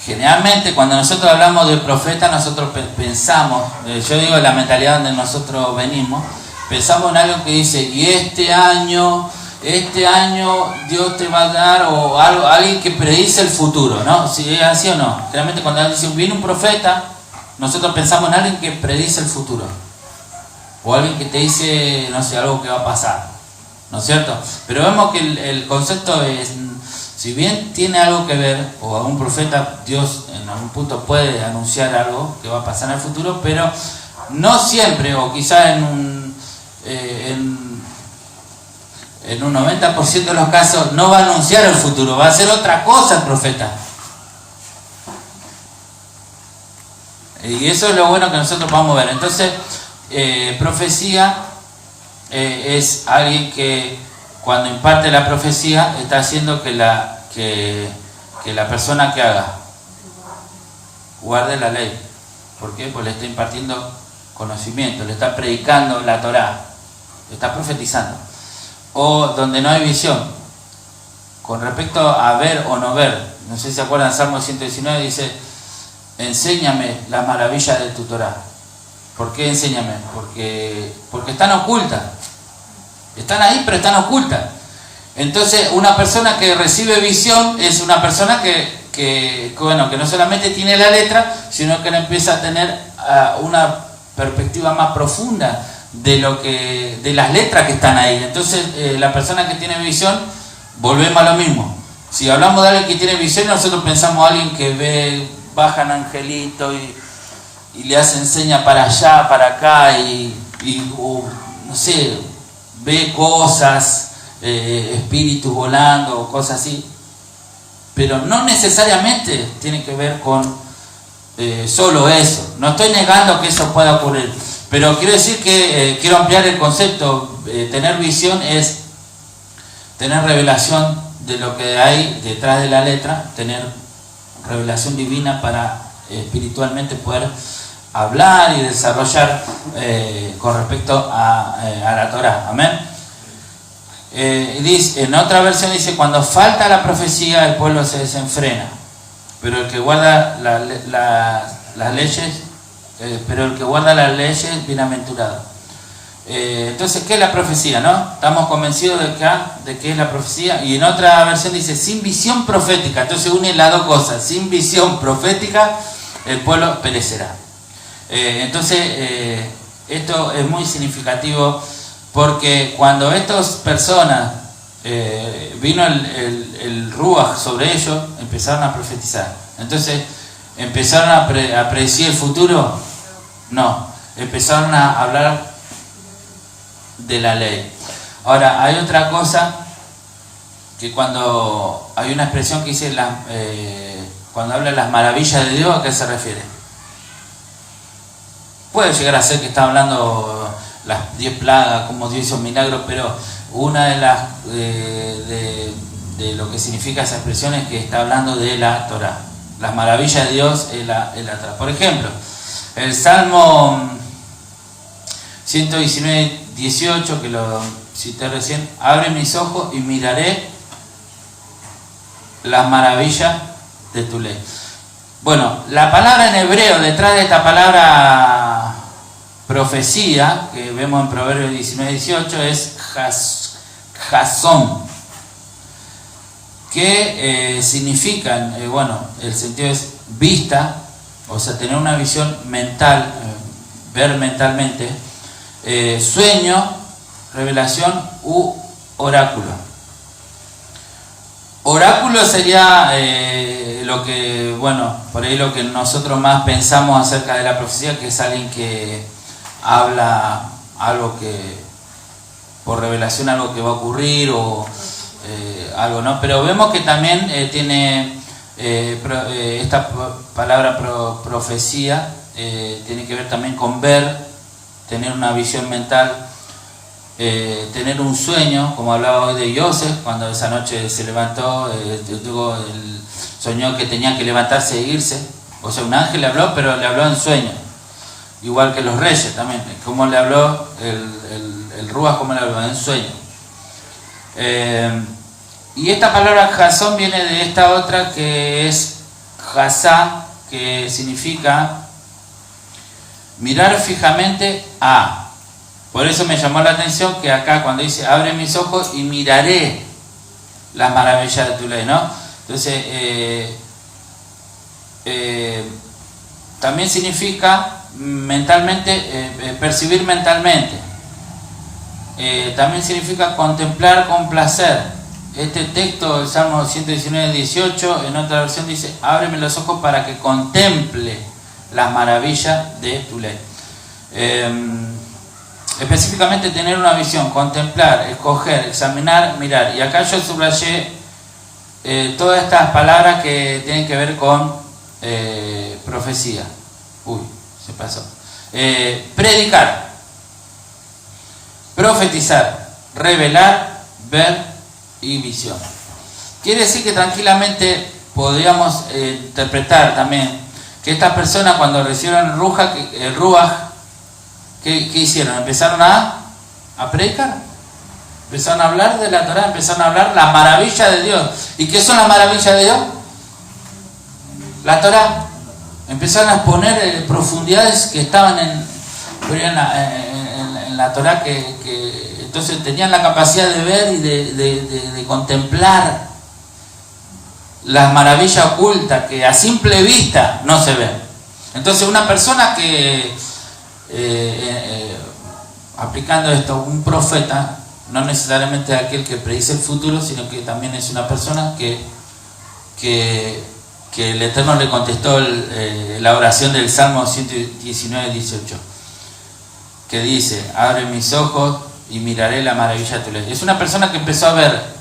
Generalmente cuando nosotros hablamos de profeta, nosotros pensamos, yo digo la mentalidad donde nosotros venimos, pensamos en algo que dice, y este año Dios te va a dar, o algo, alguien que predice el futuro, ¿no? Si es así o no. Generalmente cuando dice viene un profeta, nosotros pensamos en alguien que predice el futuro, o alguien que te dice, no sé, algo que va a pasar, ¿no es cierto? Pero vemos que el concepto es, si bien tiene algo que ver, o a un profeta, Dios en algún punto puede anunciar algo que va a pasar en el futuro, pero no siempre, o quizás en un 90% de los casos, no va a anunciar el futuro, va a hacer otra cosa el profeta. Y eso es lo bueno que nosotros podamos ver. Entonces, profecía es alguien que cuando imparte la profecía está haciendo que la persona que haga guarde la ley. ¿Por qué? Pues le está impartiendo conocimiento, le está predicando la Torá, le está profetizando. O donde no hay visión, con respecto a ver o no ver. No sé si se acuerdan, Salmo 119 dice, enséñame las maravillas de tu Torá. ¿Por qué enséñame? Porque están ocultas. Están ahí, pero están ocultas. Entonces, una persona que recibe visión es una persona que no solamente tiene la letra, sino que empieza a tener una perspectiva más profunda de las letras que están ahí. Entonces, la persona que tiene visión, volvemos a lo mismo. Si hablamos de alguien que tiene visión, nosotros pensamos a alguien que ve, bajan angelitos y le hacen señas para allá, para acá, no sé, ve cosas, espíritus volando, cosas así. Pero no necesariamente tiene que ver con solo eso. No estoy negando que eso pueda ocurrir, pero quiero decir que quiero ampliar el concepto. Tener visión es tener revelación de lo que hay detrás de la letra, tener revelación divina para espiritualmente poder hablar y desarrollar con respecto a la Torá. Amén. Dice, en otra versión dice, cuando falta la profecía el pueblo se desenfrena, pero el que guarda las leyes es bienaventurado. Entonces, ¿qué es la profecía? ¿No? Estamos convencidos de qué es la profecía. Y en otra versión dice, sin visión profética. Entonces une las dos cosas. Sin visión profética el pueblo perecerá. Entonces, esto es muy significativo, porque cuando estas personas vino el Ruach sobre ellos, empezaron a profetizar. Entonces, ¿empezaron a predecir el futuro? No, empezaron a hablar de la ley. Ahora, hay otra cosa, que cuando hay una expresión que dice cuando habla de las maravillas de Dios, ¿a qué se refiere? Puede llegar a ser que está hablando las 10 plagas, como Dios hizo milagros, pero una de las de lo que significa esa expresión es que está hablando de la Torá. Las maravillas de Dios es la Torá. Por ejemplo, el Salmo 119:18, que lo cité recién, abre mis ojos y miraré las maravillas de tu ley. Bueno, la palabra en hebreo detrás de esta palabra profecía, que vemos en Proverbios 19:18, es jasón, que significan, el sentido es vista, o sea, tener una visión mental, ver mentalmente, sueño, revelación u oráculo. Oráculo sería por ahí lo que nosotros más pensamos acerca de la profecía, que es alguien que habla algo que, por revelación, algo que va a ocurrir o algo, ¿no? Pero vemos que también tiene esta palabra profecía, tiene que ver también con ver, tener una visión mental, tener un sueño, como hablaba hoy de Joseph, cuando esa noche se levantó, soñó que tenía que levantarse e irse. O sea, un ángel le habló, pero le habló en sueño. igual que los reyes también, como le habló el Ruach, como le habló en sueño. Y esta palabra Jasón viene de esta otra que es Jasá, que significa mirar fijamente a. Por eso me llamó la atención que acá cuando dice abre mis ojos y miraré las maravillas de tu ley, ¿no? Entonces también significa mentalmente, percibir mentalmente. También significa contemplar con placer. Este texto, el Salmo 119, 18, en otra versión dice, ábreme los ojos para que contemple las maravillas de tu ley. Específicamente tener una visión, contemplar, escoger, examinar, mirar. Y acá yo subrayé todas estas palabras que tienen que ver con profecía. Uy, se pasó. Predicar, profetizar, revelar, ver y visión. Quiere decir que tranquilamente podríamos interpretar también que estas personas cuando recibieron el Ruach, ¿qué hicieron? Empezaron a predicar. Empezaron a hablar de la Torá, empezaron a hablar la maravilla de Dios. ¿Y qué son las maravillas de Dios? La Torá. Empezaron a exponer profundidades que estaban en la Torá, que entonces tenían la capacidad de ver y de contemplar las maravillas ocultas que a simple vista no se ven. Entonces una persona que aplicando esto, un profeta, no necesariamente aquel que predice el futuro, sino que también es una persona que el Eterno le contestó la oración del Salmo 119, 18, que dice, abre mis ojos y miraré la maravilla de tu ley. Es una persona que empezó a ver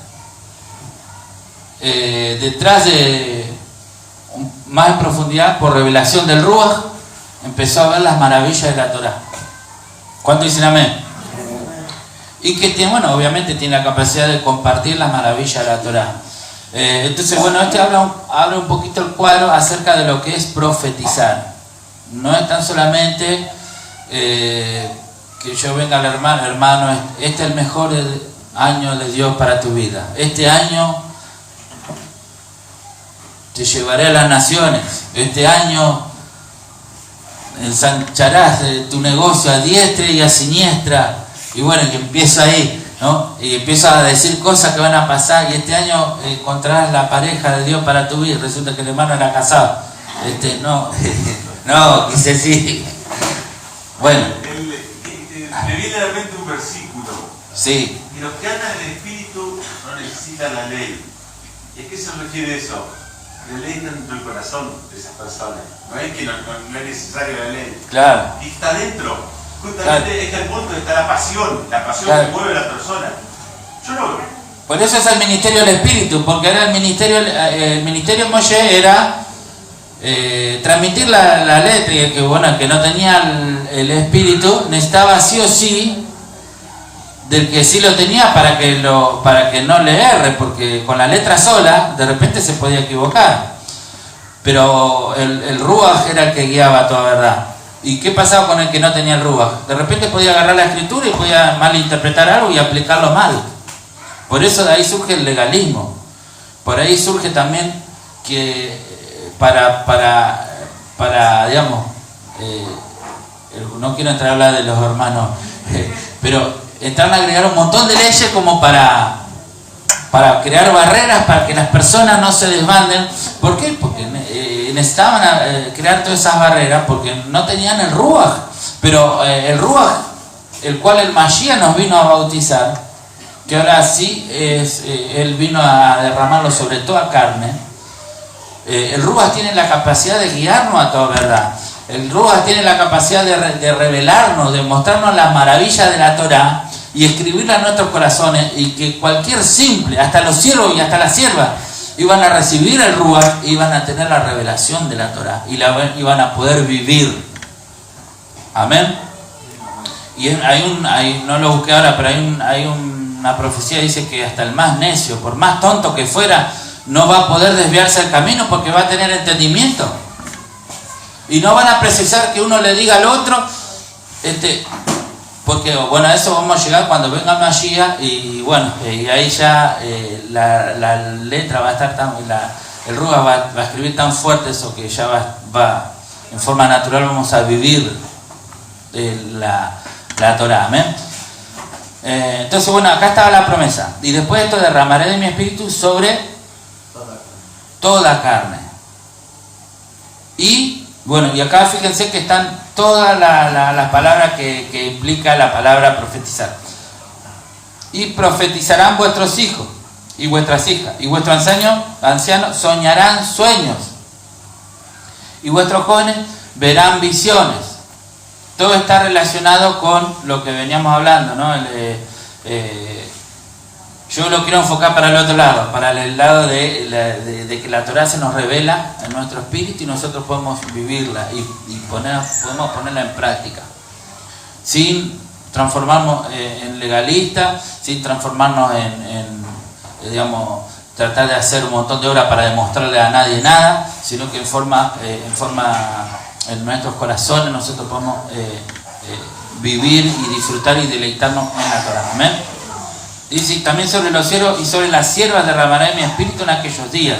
detrás de más en profundidad, por revelación del Ruach, empezó a ver las maravillas de la Torá. ¿Cuánto dicen amén? Y que tiene, bueno, obviamente tiene la capacidad de compartir las maravillas de la Torá. Entonces, bueno, abre un poquito el cuadro acerca de lo que es profetizar. No es tan solamente que yo venga al hermano, este es el mejor año de Dios para tu vida. Este año te llevaré a las naciones. Este año ensancharás tu negocio a diestra y a siniestra. Y bueno, que empieza ahí, ¿no? Y empieza a decir cosas que van a pasar. Y este año encontrarás la pareja de Dios para tu vida. Resulta que el hermano era casado. No, quise decir. Bueno. Me viene a la mente un versículo. Sí. Y los que andan en el Espíritu no necesitan la ley. ¿Y a qué se refiere eso? La ley está dentro del corazón de esas personas. No es que no es necesaria la ley. Claro. Y está dentro. Justamente está el punto de está la pasión claro, que mueve a la persona. Yo no veo. Por eso es el ministerio del Espíritu, porque era el ministerio de Moshe era transmitir la letra, y que no tenía el Espíritu necesitaba sí o sí del que sí lo tenía para que no le erre, porque con la letra sola de repente se podía equivocar, pero el Ruach era el que guiaba toda verdad. ¿Y qué pasaba con el que no tenía el Ruach? De repente podía agarrar la escritura y podía malinterpretar algo y aplicarlo mal. Por eso de ahí surge el legalismo. Por ahí surge también que para digamos, no quiero entrar a hablar de los hermanos, pero entran a agregar un montón de leyes como para crear barreras para que las personas no se desbanden. ¿Por qué? Porque necesitaban crear todas esas barreras porque no tenían el Ruach. Pero el Ruach, el cual el Mashiach nos vino a bautizar, que ahora sí él vino a derramarlo sobre toda carne. El Ruach tiene la capacidad de guiarnos a toda verdad. El Ruach tiene la capacidad de revelarnos, de mostrarnos las maravillas de la Torá y escribirla en nuestros corazones, y que cualquier simple, hasta los siervos y hasta las siervas, iban a recibir el Ruach, iban a tener la revelación de la Torá y iban a poder vivir. Amén. Y no lo busqué ahora, pero hay una profecía que dice que hasta el más necio, por más tonto que fuera, no va a poder desviarse del camino porque va a tener entendimiento. Y no van a precisar que uno le diga al otro, porque bueno, a eso vamos a llegar cuando venga Mashiach, y bueno, y ahí ya la letra va a estar tan, el Ruach va a escribir tan fuerte eso que ya va en forma natural, vamos a vivir la Torah, amén. Entonces bueno, acá estaba la promesa, y después de esto derramaré de mi espíritu sobre toda carne. Y bueno, y acá fíjense que están todas las palabras que implica la palabra profetizar. Y profetizarán vuestros hijos y vuestras hijas, y vuestros ancianos soñarán sueños, y vuestros jóvenes verán visiones. Todo está relacionado con lo que veníamos hablando, ¿no? Yo lo quiero enfocar para el otro lado, para el lado de que la Torah se nos revela en nuestro espíritu y nosotros podemos vivirla y podemos ponerla en práctica. Sin transformarnos en legalistas, sin transformarnos digamos, tratar de hacer un montón de obras para demostrarle a nadie nada, sino que en nuestros corazones nosotros podemos vivir y disfrutar y deleitarnos en la Torah. Amén. Dice, también sobre los cielos y sobre las siervas derramaré mi espíritu en aquellos días.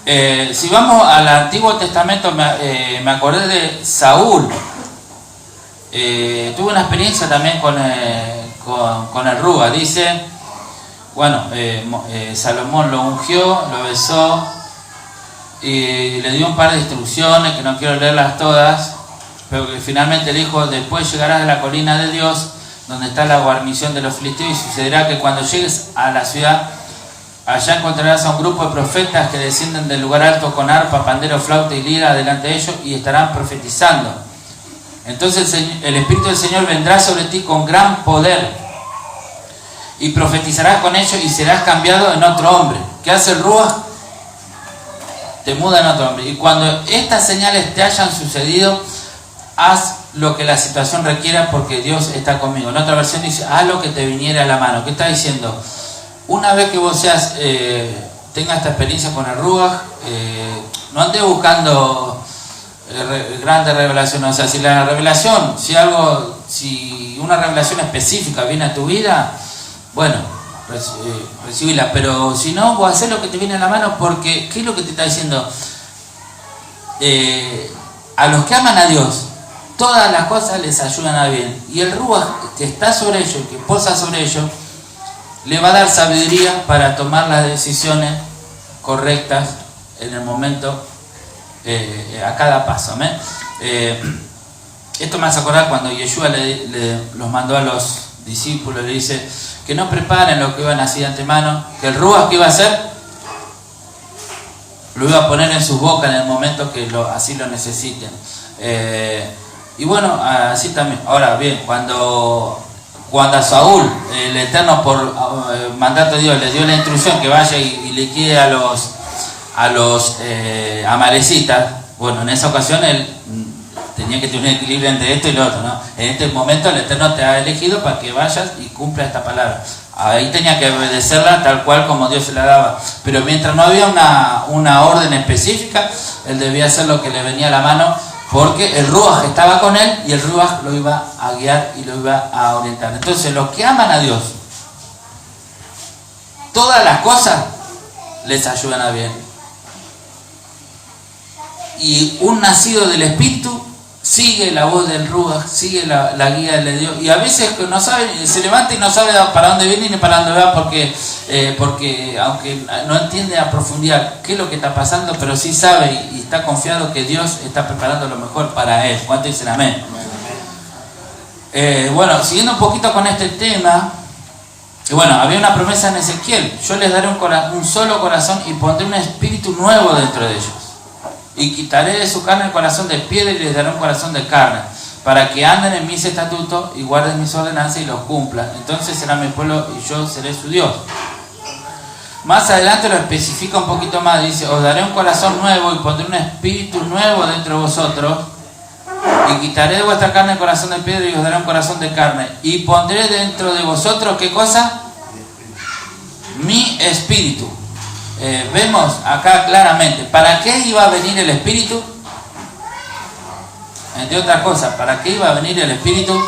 Si vamos al Antiguo Testamento, me acordé de Saúl. Tuve una experiencia también con el Ruach. Dice, bueno, Salomón lo ungió, lo besó y le dio un par de instrucciones que no quiero leerlas todas, pero que finalmente le dijo: después llegarás a la colina de Dios, donde está la guarnición de los filisteos, y sucederá que cuando llegues a la ciudad, allá encontrarás a un grupo de profetas que descienden del lugar alto con arpa, pandero, flauta y lira delante de ellos, y estarán profetizando. Entonces el Espíritu del Señor vendrá sobre ti con gran poder, y profetizarás con ellos y serás cambiado en otro hombre. ¿Qué hace el Ruach? Te muda en otro hombre. Y cuando estas señales te hayan sucedido, haz lo que la situación requiera, porque Dios está conmigo. En otra versión dice: haz lo que te viniera a la mano. ¿Qué está diciendo? Una vez que vos tengas esta experiencia con el Ruach, no andes buscando grandes revelaciones. O sea, si la revelación, si una revelación específica viene a tu vida, bueno, recibila. Pero si no, vos hacés lo que te viene a la mano, porque ¿qué es lo que te está diciendo? A los que aman a Dios, todas las cosas les ayudan a bien. Y el Ruach que está sobre ellos, que posa sobre ellos, le va a dar sabiduría para tomar las decisiones correctas en el momento, a cada paso. ¿Amén? Esto me hace acordar cuando Yeshua los mandó a los discípulos, le dice que no preparen lo que iban así de antemano, que el Ruach que iba a hacer lo iba a poner en sus bocas en el momento que así lo necesiten. Y bueno, así también. Ahora bien, cuando a Saúl, el Eterno por mandato de Dios, le dio la instrucción que vaya y liquide a los amalecitas, bueno, en esa ocasión él tenía que tener un equilibrio entre esto y lo otro, ¿no? En este momento el Eterno te ha elegido para que vayas y cumpla esta palabra. Ahí tenía que obedecerla tal cual como Dios se la daba. Pero mientras no había una orden específica, él debía hacer lo que le venía a la mano, porque el Ruach estaba con él y el Ruach lo iba a guiar y lo iba a orientar. Entonces, los que aman a Dios, todas las cosas les ayudan a bien. Y un nacido del Espíritu sigue la voz del Ruach, sigue la guía de Dios. Y a veces no sabe, se levanta y no sabe para dónde viene ni para dónde va, porque aunque no entiende a profundidad qué es lo que está pasando, pero sí sabe y está confiado que Dios está preparando lo mejor para él. ¿Cuántos dicen amén? Bueno, siguiendo un poquito con este tema, bueno, había una promesa en Ezequiel: yo les daré un solo corazón y pondré un espíritu nuevo dentro de ellos. Y quitaré de su carne el corazón de piedra y les daré un corazón de carne, para que anden en mis estatutos y guarden mis ordenanzas y los cumplan. Entonces será mi pueblo y yo seré su Dios. Más adelante lo especifica un poquito más. Dice: os daré un corazón nuevo y pondré un espíritu nuevo dentro de vosotros, y quitaré de vuestra carne el corazón de piedra y os daré un corazón de carne, y pondré dentro de vosotros, ¿qué cosa? Mi espíritu. Vemos acá claramente para qué iba a venir el Espíritu. entre otras cosas, ¿para qué iba a venir el Espíritu?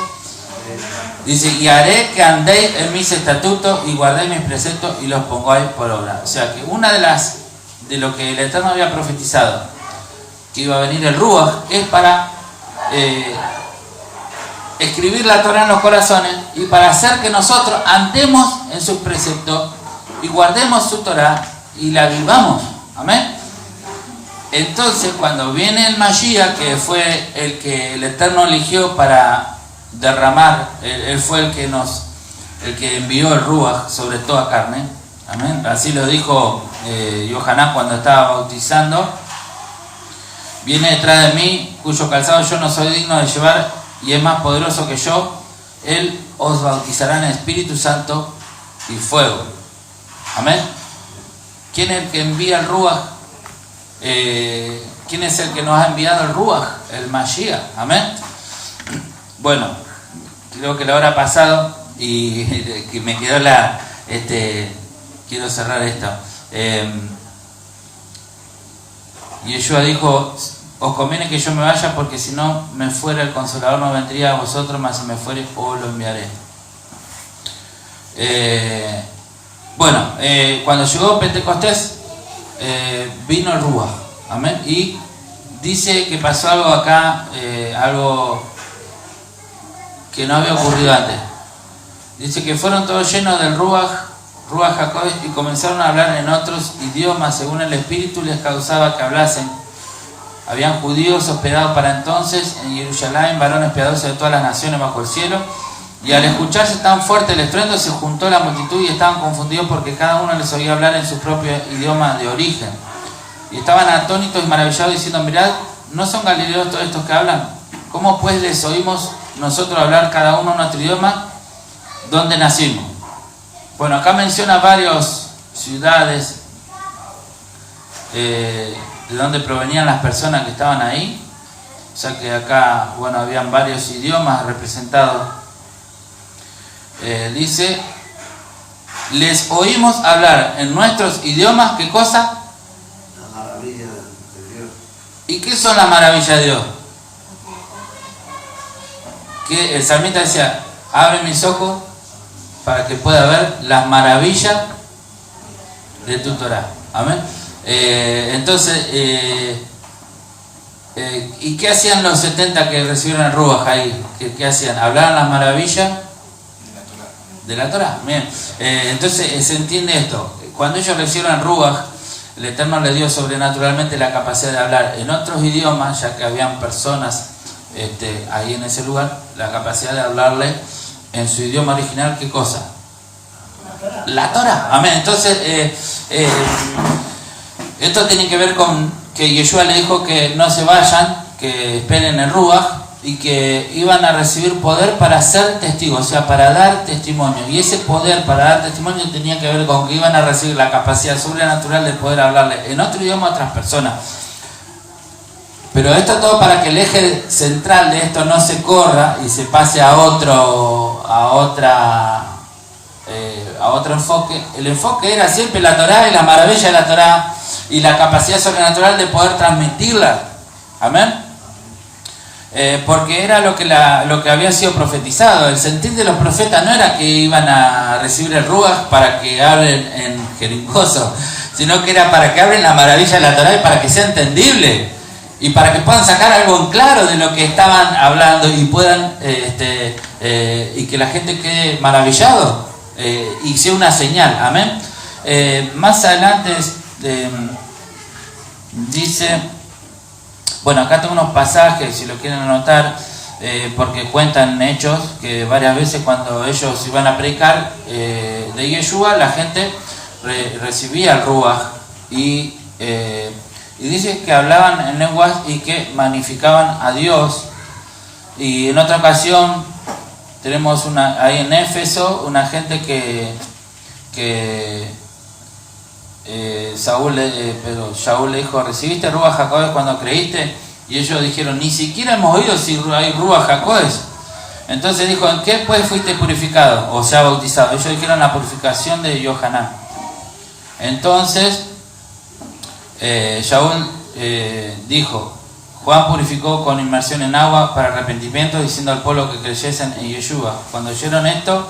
Dice, y haré que andéis en mis estatutos y guardéis mis preceptos y los pongáis por obra. O sea que una de lo que el Eterno había profetizado, que iba a venir el Ruach, es para escribir la Torah en los corazones y para hacer que nosotros andemos en sus preceptos y guardemos su Torah y la vivamos. Amén. Entonces, cuando viene el Mashiach, que fue el que el Eterno eligió para derramar, él fue el que envió el Ruach sobre toda carne. Amén. Así lo dijo Yohanan cuando estaba bautizando. Viene detrás de mí, cuyo calzado yo no soy digno de llevar, y es más poderoso que yo. Él os bautizará en Espíritu Santo y fuego. Amén. ¿Quién es el que envía el Ruach? ¿Quién es el que nos ha enviado el Ruach? El Mashiach. Amén. Bueno, creo que la hora ha pasado y que me quedó quiero cerrar esto. Yeshua dijo, os conviene que yo me vaya, porque si no me fuera el Consolador no vendría a vosotros, mas si me fuere os lo enviaré. Bueno, cuando llegó Pentecostés, vino el Ruach. Amén. Y dice que pasó algo acá, algo que no había ocurrido antes. Dice que fueron todos llenos del Ruach HaKodesh y comenzaron a hablar en otros idiomas según el Espíritu les causaba que hablasen. Habían judíos hospedados para entonces en Jerusalén, varones piadosos de todas las naciones bajo el cielo, y al escucharse tan fuerte el estruendo se juntó la multitud y estaban confundidos porque cada uno les oía hablar en su propio idioma de origen. Y estaban atónitos y maravillados diciendo, mirad, ¿no son galileos todos estos que hablan? ¿Cómo pues les oímos nosotros hablar cada uno nuestro idioma? ¿Dónde nacimos? Bueno, acá menciona varias ciudades de donde provenían las personas que estaban ahí. O sea que acá, bueno, habían varios idiomas representados. Dice, les oímos hablar en nuestros idiomas, ¿qué cosa? La maravilla de Dios. ¿Y qué son las maravillas de Dios? Que el salmista decía, abre mis ojos para que pueda ver las maravillas de tu Torah. Amén. Entonces, ¿y qué hacían los 70 que recibieron el Ruach ahí? ¿Qué hacían? ¿Hablaban las maravillas de la Torah? Bien. Entonces se entiende esto. Cuando ellos recibieron el Ruach, el Eterno les dio sobrenaturalmente la capacidad de hablar en otros idiomas, ya que habían personas ahí en ese lugar, la capacidad de hablarle en su idioma original. ¿Qué cosa? La Torah. Amén. Entonces, esto tiene que ver con que Yeshua le dijo que no se vayan, que esperen el Ruach y que iban a recibir poder para ser testigos, o sea, para dar testimonio. Y ese poder para dar testimonio tenía que ver con que iban a recibir la capacidad sobrenatural de poder hablarle en otro idioma a otras personas. Pero esto todo para que el eje central de esto no se corra y se pase a otro enfoque. El enfoque era siempre la Torá y la maravilla de la Torá y la capacidad sobrenatural de poder transmitirla. Amén. Porque era lo que había sido profetizado. El sentir de los profetas no era que iban a recibir el Ruach para que hablen en jeringoso, sino que era para que hablen la maravilla de la Torá y para que sea entendible. Y para que puedan sacar algo en claro de lo que estaban hablando y puedan y que la gente quede maravillado y sea una señal. Amén. Más adelante dice, bueno, acá tengo unos pasajes si lo quieren anotar, porque cuentan hechos que varias veces cuando ellos iban a predicar de Yeshua, la gente recibía el Ruach y dice que hablaban en lenguas y que magnificaban a Dios. Y en otra ocasión tenemos ahí en Éfeso una gente que Shaul le dijo, ¿recibiste Ruach HaKodesh cuando creíste? Y ellos dijeron, ni siquiera hemos oído si hay Ruach HaKodesh. Entonces dijo, ¿en qué pues fuiste purificado? O sea, bautizado. Ellos dijeron la purificación de Yohanan. Entonces Shaul dijo, Juan purificó con inmersión en agua para arrepentimiento, diciendo al pueblo que creyesen en Yeshua. Cuando oyeron esto,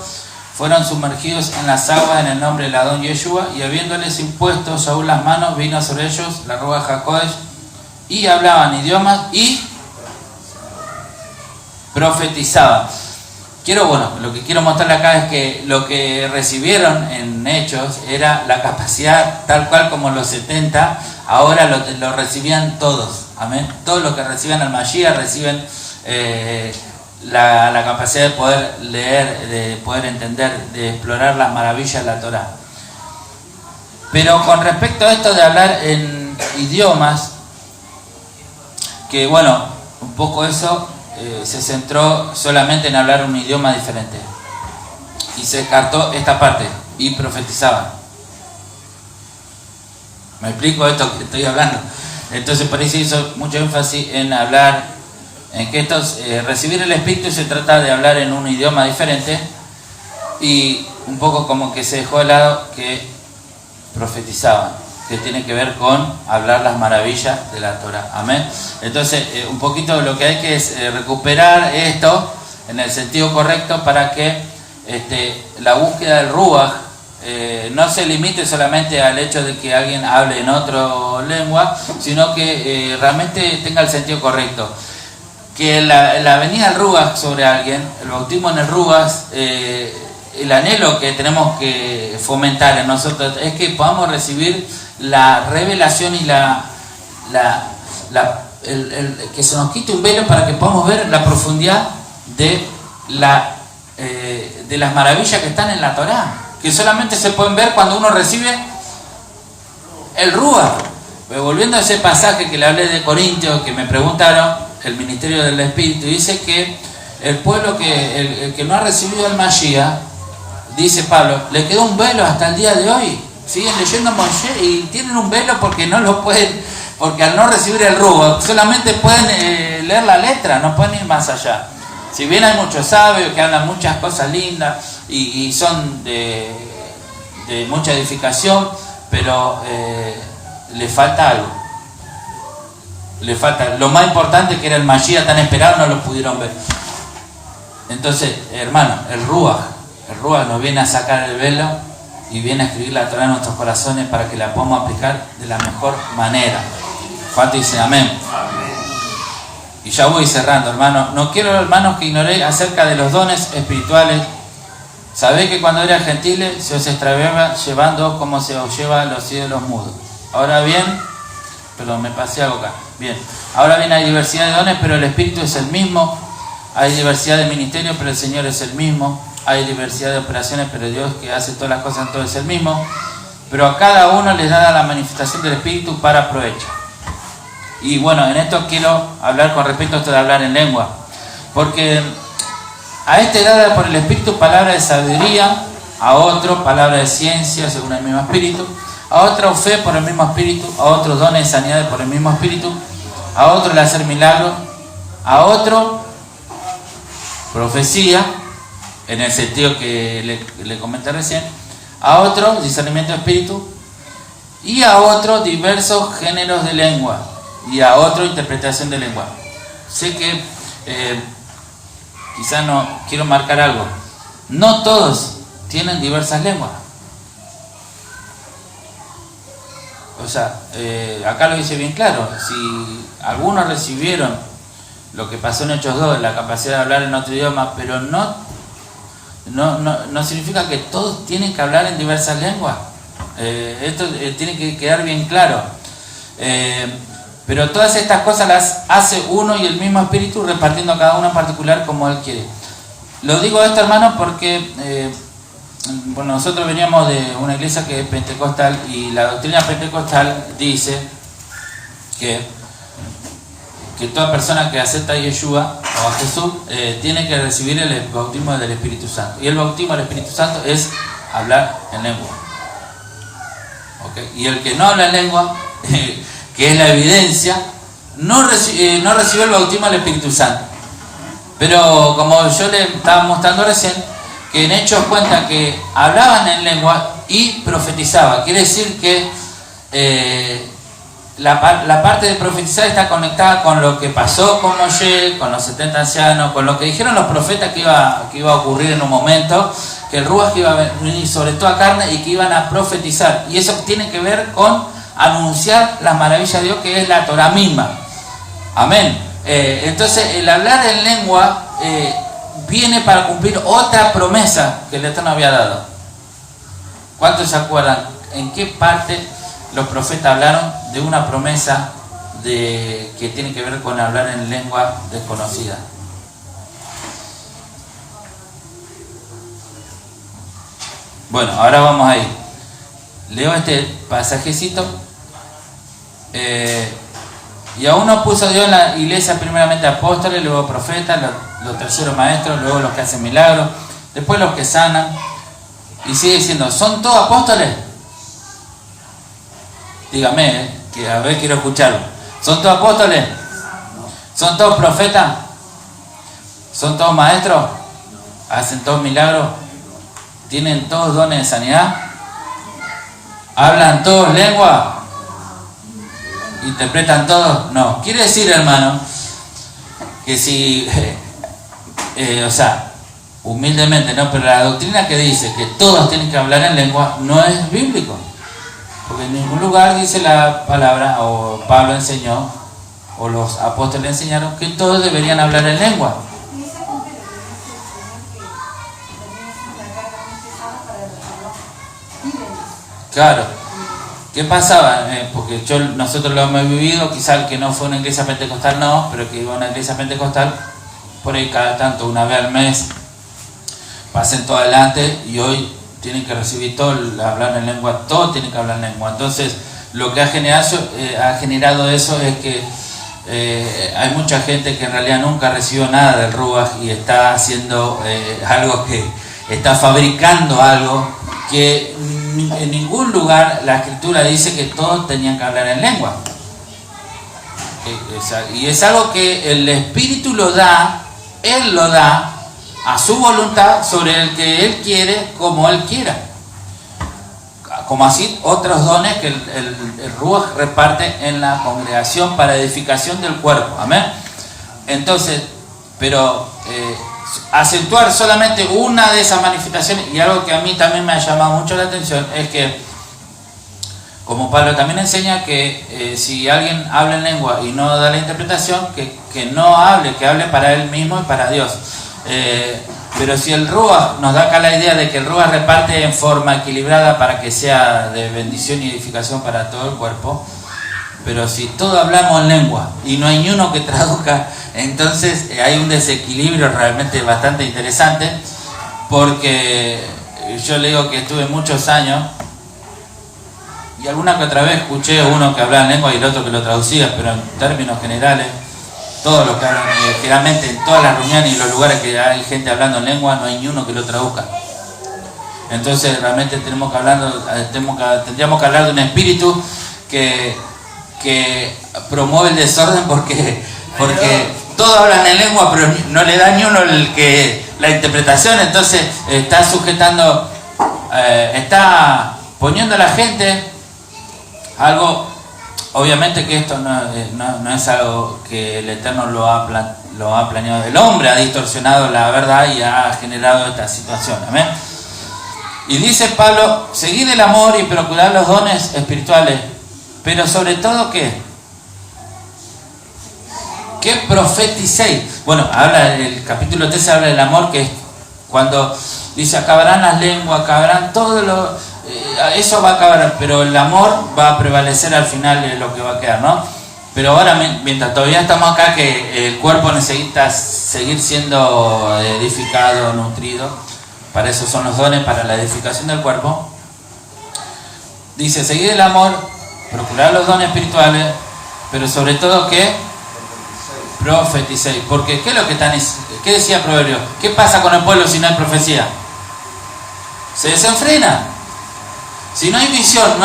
fueron sumergidos en las aguas en el nombre del Adón Yeshua, y habiéndoles impuesto Saúl las manos, vino sobre ellos la Ruach HaKodesh, y hablaban idiomas y profetizaban. Lo que quiero mostrarle acá es que lo que recibieron en Hechos era la capacidad tal cual como los 70, ahora lo recibían todos. Amén. Todos los que reciben al Mashiach reciben la capacidad de poder leer, de poder entender, de explorar las maravillas de la Torá. Pero con respecto a esto de hablar en idiomas, que bueno, un poco eso se centró solamente en hablar un idioma diferente. Y se descartó esta parte, y profetizaban. ¿Me explico esto que estoy hablando? Entonces por ahí se hizo mucho énfasis en hablar, en que recibir el Espíritu se trata de hablar en un idioma diferente, y un poco como que se dejó de lado que profetizaban, que tiene que ver con hablar las maravillas de la Torah. Amén. Entonces un poquito lo que hay que es recuperar esto en el sentido correcto para que la búsqueda del Ruach no se limite solamente al hecho de que alguien hable en otra lengua, sino que realmente tenga el sentido correcto. Que la venida del Ruach sobre alguien, el bautismo en el Ruach, el anhelo que tenemos que fomentar en nosotros es que podamos recibir la revelación y que se nos quite un velo para que podamos ver la profundidad de las maravillas que están en la Torá, que solamente se pueden ver cuando uno recibe el Ruach. Pero volviendo a ese pasaje que le hablé de Corintios, que me preguntaron, el ministerio del Espíritu, dice que el pueblo el que no ha recibido el Mashiach, dice Pablo, le quedó un velo hasta el día de hoy. Siguen leyendo Moshe y tienen un velo porque no lo pueden, porque al no recibir el Ruach solamente pueden leer la letra, no pueden ir más allá. Si bien hay muchos sabios que hablan muchas cosas lindas y son de mucha edificación, pero le falta algo. Le falta lo más importante, que era el Mashiach tan esperado, no lo pudieron ver. Entonces, hermano, el Ruach nos viene a sacar el velo y viene a escribir la Torá en nuestros corazones para que la podamos aplicar de la mejor manera. ¿Cuánto dice amén? Amén. Y ya voy cerrando, hermano. No quiero, hermanos, que ignoréis acerca de los dones espirituales. Sabéis que cuando eran gentiles se os extraviaba llevando como se os lleva los ídolos mudos. Ahora bien, perdón, me pasé algo acá. Bien, ahora bien, hay diversidad de dones, pero el Espíritu es el mismo. Hay diversidad de ministerios, pero el Señor es el mismo. Hay diversidad de operaciones, pero Dios, que hace todas las cosas en todo, es el mismo. Pero a cada uno les da la manifestación del Espíritu para provecho. Y bueno, en esto quiero hablar con respecto a esto de hablar en lengua. Porque a este da por el Espíritu palabra de sabiduría, a otro palabra de ciencia según el mismo Espíritu, a otro fe por el mismo Espíritu, a otro dones de sanidad por el mismo Espíritu, a otro el hacer milagros, a otro profecía, en el sentido que le comenté recién, a otro discernimiento de espíritu, y a otro diversos géneros de lengua, y a otro interpretación de lengua. Sé que quizás no quiero marcar algo, no todos tienen diversas lenguas. O sea, acá lo dice bien claro, si algunos recibieron lo que pasó en Hechos 2, la capacidad de hablar en otro idioma, pero no significa que todos tienen que hablar en diversas lenguas. Esto tiene que quedar bien claro. Pero todas estas cosas las hace uno y el mismo Espíritu, repartiendo a cada uno en particular como Él quiere. Lo digo esto, hermanos, porque bueno, nosotros veníamos de una iglesia que es pentecostal, y la doctrina pentecostal dice que toda persona que acepta a Yeshua o a Jesús tiene que recibir el bautismo del Espíritu Santo. Y el bautismo del Espíritu Santo es hablar en lengua. ¿Okay? Y el que no habla en lengua, que es la evidencia, no recibió el bautismo del Espíritu Santo. Pero como yo le estaba mostrando recién, que en Hechos cuenta que hablaban en lengua y profetizaban. Quiere decir que la parte de profetizar está conectada con lo que pasó con Moshe, con los 70 ancianos, con lo que dijeron los profetas que iba a ocurrir en un momento, que el Ruach iba a venir sobre toda carne y que iban a profetizar. Y eso tiene que ver con anunciar las maravillas de Dios, que es la Torah misma. Amén. Entonces el hablar en lengua viene para cumplir otra promesa que el Eterno había dado. ¿Cuántos se acuerdan en qué parte los profetas hablaron de una promesa que tiene que ver con hablar en lengua desconocida? Bueno, ahora vamos a ir. Leo este pasajecito. Y aún nos puso Dios en la iglesia primeramente apóstoles, luego profetas, los terceros maestros, luego los que hacen milagros, después los que sanan. Y sigue diciendo, ¿son todos apóstoles? Dígame, que a ver, quiero escucharlo. ¿Son todos apóstoles? ¿Son todos profetas? ¿Son todos maestros? ¿Hacen todos milagros? ¿Tienen todos dones de sanidad? ¿Hablan todos lengua? ¿Interpretan todos? No. Quiere decir, hermano, que si, o sea, humildemente, ¿no? Pero la doctrina que dice que todos tienen que hablar en lengua no es bíblico. Porque en ningún lugar dice la palabra, o Pablo enseñó, o los apóstoles enseñaron, que todos deberían hablar en lengua. Y ese cumple lo que dice el Señor, que también es una carga muy pesada para los que no viven. Claro. ¿Qué pasaba? Porque nosotros lo hemos vivido, quizá el que no fue a una iglesia pentecostal no, pero que iba a una iglesia pentecostal, por ahí cada tanto, una vez al mes, pasen todo adelante y hoy tienen que recibir todo, hablar en lengua, todos tienen que hablar en lengua. Entonces, lo que ha generado eso es que hay mucha gente que en realidad nunca recibió nada del Ruach y está haciendo algo que está fabricando algo que en ningún lugar la Escritura dice que todos tenían que hablar en lengua. Y es algo que el Espíritu lo da, Él lo da a su voluntad sobre el que Él quiere, como Él quiera. Como así otros dones que el Ruach reparte en la congregación para edificación del cuerpo. Amén. Entonces, pero acentuar solamente una de esas manifestaciones, y algo que a mí también me ha llamado mucho la atención, es que, como Pablo también enseña, que si alguien habla en lengua y no da la interpretación, que no hable, que hable para él mismo y para Dios. Pero si el Ruach nos da acá la idea de que el Ruach reparte en forma equilibrada para que sea de bendición y edificación para todo el cuerpo, pero si todos hablamos en lengua y no hay ni uno que traduzca, entonces hay un desequilibrio realmente bastante interesante, porque yo le digo que estuve muchos años y alguna que otra vez escuché a uno que hablaba en lengua y el otro que lo traducía, pero en términos generales, todos los que hablan, generalmente en todas las reuniones y los lugares que hay gente hablando en lengua, no hay ni uno que lo traduzca. Entonces realmente tendríamos que hablar de un espíritu que promueve el desorden, porque todos hablan en lengua, pero no le da ni uno la interpretación. Entonces está sujetando, está poniendo a la gente algo. Obviamente que esto no es algo que el Eterno lo ha planeado. El hombre ha distorsionado la verdad y ha generado esta situación. Amén. Y dice Pablo, seguid el amor y procurad los dones espirituales, pero sobre todo ¿qué profeticéis. Bueno, el capítulo 13 habla del amor, que es cuando dice acabarán las lenguas, acabarán todo lo... eso va a acabar, pero el amor va a prevalecer al final de lo que va a quedar, ¿no? Pero ahora, mientras todavía estamos acá, que el cuerpo necesita seguir siendo edificado, nutrido, para eso son los dones, para la edificación del cuerpo. Dice, seguid el amor, procurad los dones espirituales, pero sobre todo, ¿qué? Profeticéis. Porque, ¿qué es lo que qué decía Proverbio? ¿Qué pasa con el pueblo si no hay profecía? Se desenfrena. Si no hay visión,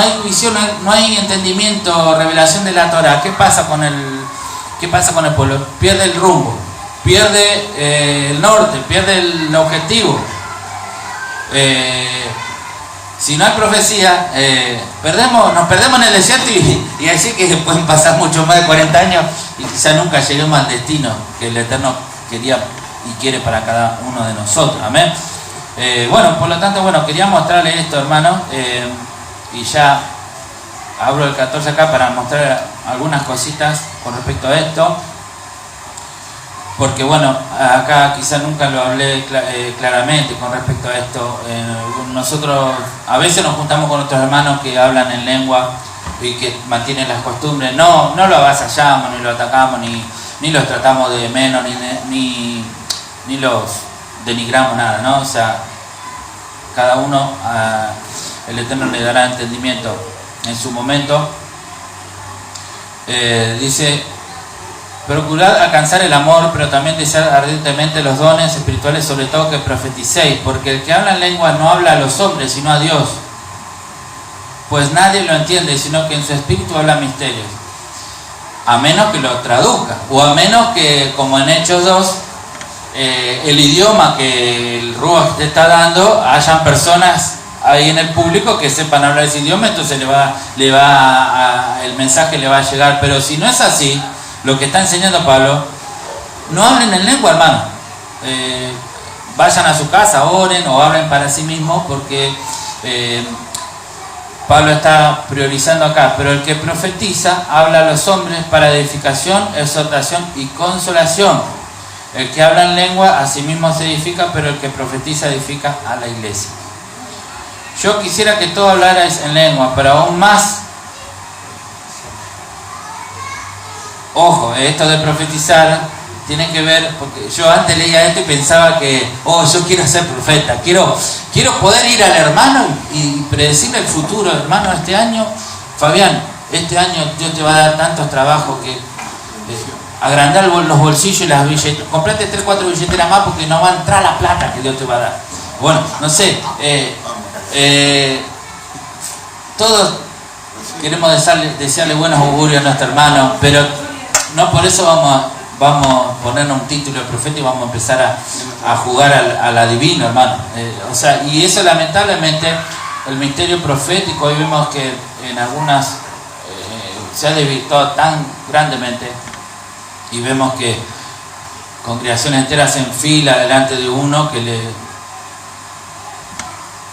no hay entendimiento, revelación de la Torah, ¿qué pasa con el pueblo? Pierde el rumbo, pierde el norte, pierde el objetivo. Si no hay profecía, nos perdemos en el desierto y así que pueden pasar mucho más de 40 años y quizá nunca lleguemos al destino que el Eterno quería y quiere para cada uno de nosotros. Amén. Bueno, por lo tanto, quería mostrarles esto, hermano, y ya abro el 14 acá para mostrar algunas cositas con respecto a esto, porque acá quizá nunca lo hablé claramente con respecto a esto. Nosotros a veces nos juntamos con otros hermanos que hablan en lengua y que mantienen las costumbres, no lo avasallamos, ni lo atacamos, ni los tratamos de menos, ni los denigramos, nada, ¿no? O sea, cada uno, el Eterno le dará entendimiento en su momento. Dice: procurad alcanzar el amor, pero también desead ardientemente los dones espirituales, sobre todo que profeticéis, porque el que habla en lengua no habla a los hombres, sino a Dios, pues nadie lo entiende, sino que en su espíritu habla misterios, a menos que lo traduzca, o a menos que, como en Hechos 2, el idioma que el Ruach te está dando, hayan personas ahí en el público que sepan hablar ese idioma, entonces el mensaje le va a llegar. Pero si no es así, lo que está enseñando Pablo, no hablen en lengua, hermano. Vayan a su casa, oren o hablen para sí mismos, porque Pablo está priorizando acá. Pero el que profetiza habla a los hombres para edificación, exhortación y consolación. El que habla en lengua a sí mismo se edifica, pero el que profetiza edifica a la iglesia. Yo quisiera que todos hablarais en lengua, pero aún más, ojo, esto de profetizar tiene que ver, porque yo antes leía esto y pensaba que, yo quiero ser profeta, quiero poder ir al hermano y predecirle el futuro. Hermano, este año, Fabián, este año Dios te va a dar tantos trabajos que agrandar los bolsillos y las billeteras, comprate 3-4 billeteras más porque no va a entrar la plata que Dios te va a dar. Bueno, no sé, todos queremos desearle buenos augurios a nuestro hermano, pero no por eso vamos a ponernos un título de profeta y vamos a empezar a jugar al adivino, hermano. Y eso lamentablemente, el misterio profético, hoy vemos que en algunas se ha desvirtuado tan grandemente, y vemos que congregaciones enteras en fila delante de uno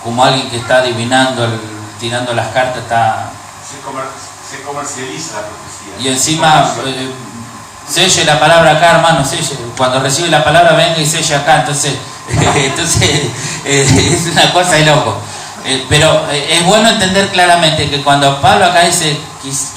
como alguien que está adivinando, tirando las cartas, se comercializa la profecía. Y encima selle la palabra acá, hermano, selle. Cuando recibe la palabra, venga y selle acá. Entonces es una cosa de loco. Pero es bueno entender claramente que cuando Pablo acá dice: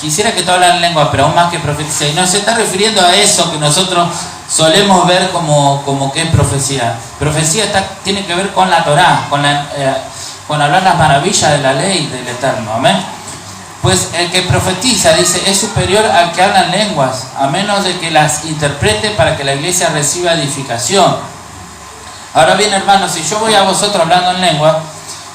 quisiera que todos hablan en lengua, pero aún más que profetiza, y no se está refiriendo a eso que nosotros solemos ver como que es profecía. Profecía tiene que ver con la Torá, con hablar las maravillas de la ley del Eterno. Amén. Pues el que profetiza, dice, es superior al que habla en lenguas, a menos de que las interprete para que la iglesia reciba edificación. Ahora bien, hermanos, si yo voy a vosotros hablando en lengua,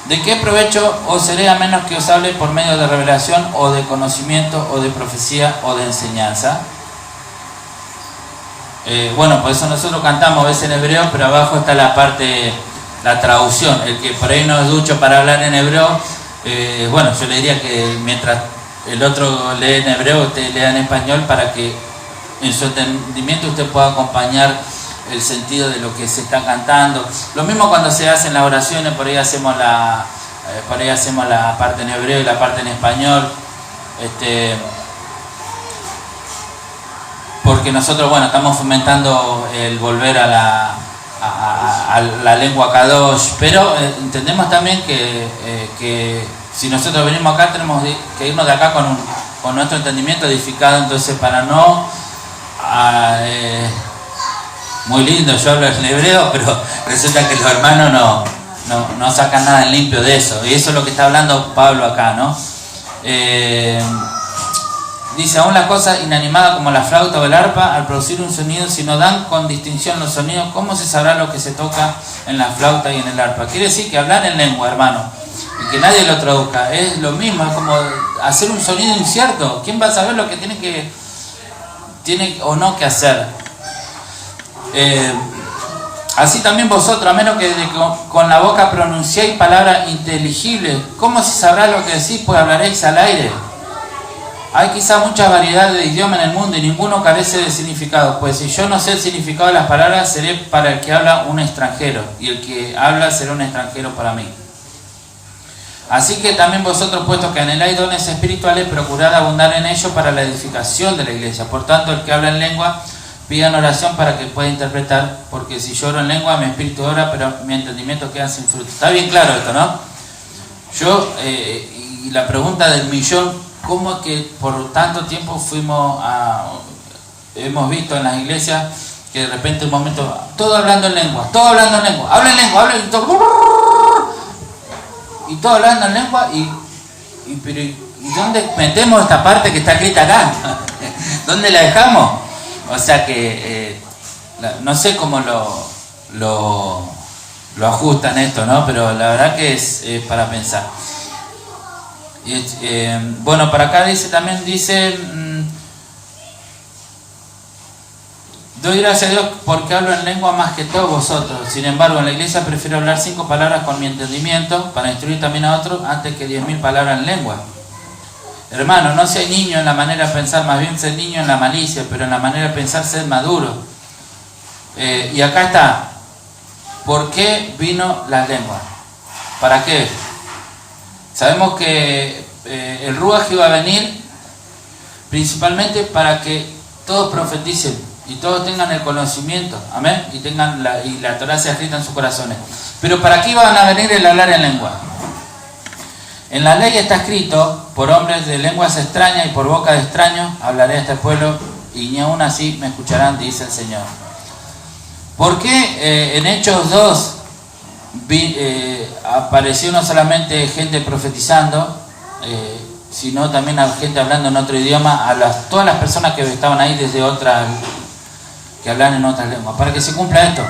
¿de qué provecho os seré a menos que os hable por medio de revelación o de conocimiento o de profecía o de enseñanza? Por eso nosotros cantamos a veces en hebreo, pero abajo está la parte, la traducción. El que por ahí no es ducho para hablar en hebreo, yo le diría que mientras el otro lee en hebreo, usted lea en español, para que en su entendimiento usted pueda acompañar el sentido de lo que se está cantando. Lo mismo cuando se hacen las oraciones, por ahí hacemos la parte en hebreo y la parte en español, porque nosotros estamos fomentando el volver a la lengua Kadosh, pero entendemos también que si nosotros venimos acá tenemos que irnos de acá con nuestro entendimiento edificado. Entonces, para no muy lindo, yo hablo en hebreo, pero resulta que los hermanos no sacan nada en limpio de eso. Y eso es lo que está hablando Pablo acá, ¿no? Dice: aún las cosas inanimadas como la flauta o el arpa, al producir un sonido, si no dan con distinción los sonidos, ¿cómo se sabrá lo que se toca en la flauta y en el arpa? Quiere decir que hablar en lengua, hermano, y que nadie lo traduzca, es lo mismo, es como hacer un sonido incierto. ¿Quién va a saber lo que tiene o no que hacer? Así también vosotros, a menos que con la boca pronunciéis palabras inteligibles, ¿cómo se sabrá lo que decís? Pues hablaréis al aire. Hay quizá mucha variedad de idiomas en el mundo y ninguno carece de significado, pues si yo no sé el significado de las palabras, seré para el que habla un extranjero, y el que habla será un extranjero para mí. Así que también vosotros, puesto que anheláis dones espirituales, procurad abundar en ellos para la edificación de la iglesia. Por tanto, el que habla en lengua, pidan oración para que pueda interpretar, porque si yo oro en lengua, mi espíritu ora, pero mi entendimiento queda sin fruto. Está bien claro esto, ¿no? Y la pregunta del millón, ¿cómo es que por tanto tiempo hemos visto en las iglesias que de repente un momento, todo hablando en lengua, habla en lengua, y todo hablando en lengua, pero ¿y dónde metemos esta parte que está escrita acá? ¿Dónde la dejamos? O sea que no sé cómo lo ajustan esto, ¿no? Pero la verdad que es para pensar. Bueno, para acá dice, doy gracias a Dios porque hablo en lengua más que todos vosotros. Sin embargo, en la iglesia prefiero hablar 5 palabras con mi entendimiento para instruir también a otros antes que 10.000 palabras en lengua. Hermano, no seas niño en la manera de pensar, más bien ser niño en la malicia, pero en la manera de pensar ser maduro. Y acá está, ¿por qué vino las lenguas? ¿Para qué? Sabemos que el Ruaj iba a venir principalmente para que todos profeticen y todos tengan el conocimiento, amén, y tengan la Torah sea escrita en sus corazones. Pero ¿para qué iban a venir el hablar en lengua? En la ley está escrito, por hombres de lenguas extrañas y por boca de extraños hablaré a este pueblo y ni aún así me escucharán, dice el Señor. ¿Por qué en Hechos 2 apareció no solamente gente profetizando, sino también a gente hablando en otro idioma, todas las personas que estaban ahí desde otras, que hablan en otras lenguas, para que se cumpla esto?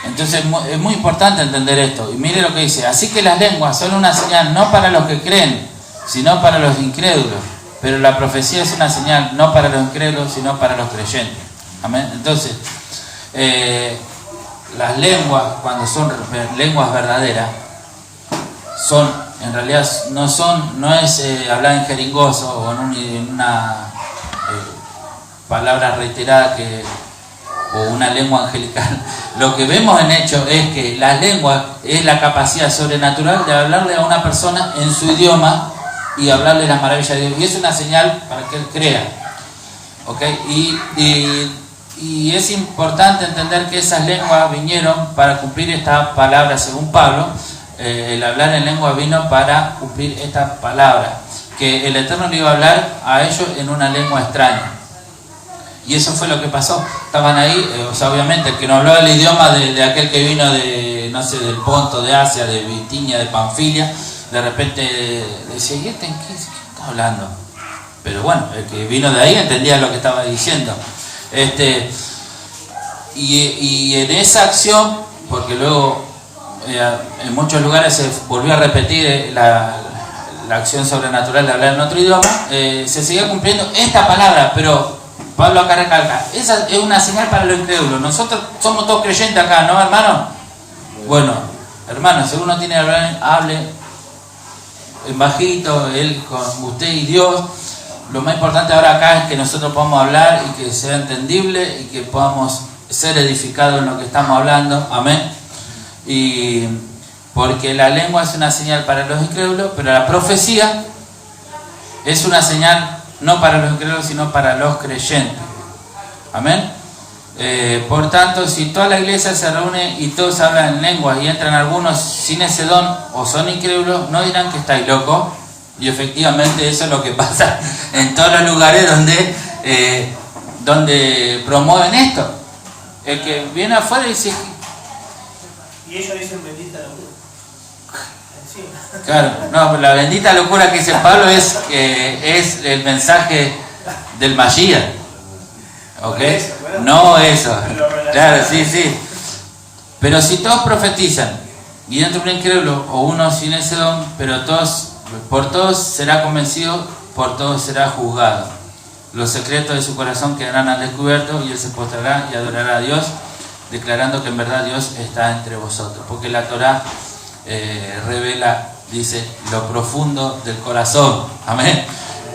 Entonces es muy importante entender esto. Y mire lo que dice: así que las lenguas son una señal no para los que creen, sino para los incrédulos. Pero la profecía es una señal no para los incrédulos, sino para los creyentes. Amén. Entonces, las lenguas, cuando son lenguas verdaderas, en realidad no es hablar en jeringoso o en una palabra reiterada o una lengua angelical. Lo que vemos en hecho es que las lenguas es la capacidad sobrenatural de hablarle a una persona en su idioma y hablarle las maravillas de Dios. Y es una señal para que él crea. ¿Okay? Y es importante entender que esas lenguas vinieron para cumplir esta palabra, según Pablo. El hablar en lengua vino para cumplir esta palabra, que el Eterno le iba a hablar a ellos en una lengua extraña. Y eso fue lo que pasó. Estaban ahí, obviamente, el que no hablaba el idioma de aquel que vino del Ponto, de Asia, de Bitinia, de Panfilia, de repente decía: ¿y este en qué está hablando? Pero bueno, el que vino de ahí entendía lo que estaba diciendo. Y en esa acción, porque luego en muchos lugares se volvió a repetir la acción sobrenatural de hablar en otro idioma, se seguía cumpliendo esta palabra, pero Pablo acá recalca, esa es una señal para los incrédulos. Nosotros somos todos creyentes acá, ¿no, hermano? Bueno, hermano, si uno tiene que hablar, hable en bajito, él con usted y Dios. Lo más importante ahora acá es que nosotros podamos hablar y que sea entendible y que podamos ser edificados en lo que estamos hablando, amén. Y porque la lengua es una señal para los incrédulos, pero la profecía es una señal no para los incrédulos, sino para los creyentes. Amén. Por tanto, si toda la iglesia se reúne y todos hablan en lenguas y entran algunos sin ese don o son incrédulos, no dirán que estáis locos. Y efectivamente eso es lo que pasa en todos los lugares donde promueven esto. El que viene afuera dice... Y ellos dicen bendita locura. Claro, no, la bendita locura que dice Pablo es el mensaje del Mashiach. ¿Ok? No eso. Claro, sí. Pero si todos profetizan y dentro de un incrédulo o uno sin ese don, pero por todos será convencido, por todos será juzgado. Los secretos de su corazón quedarán al descubierto y él se postrará y adorará a Dios, declarando que en verdad Dios está entre vosotros. Porque la Torá revela, dice, lo profundo del corazón. Amén.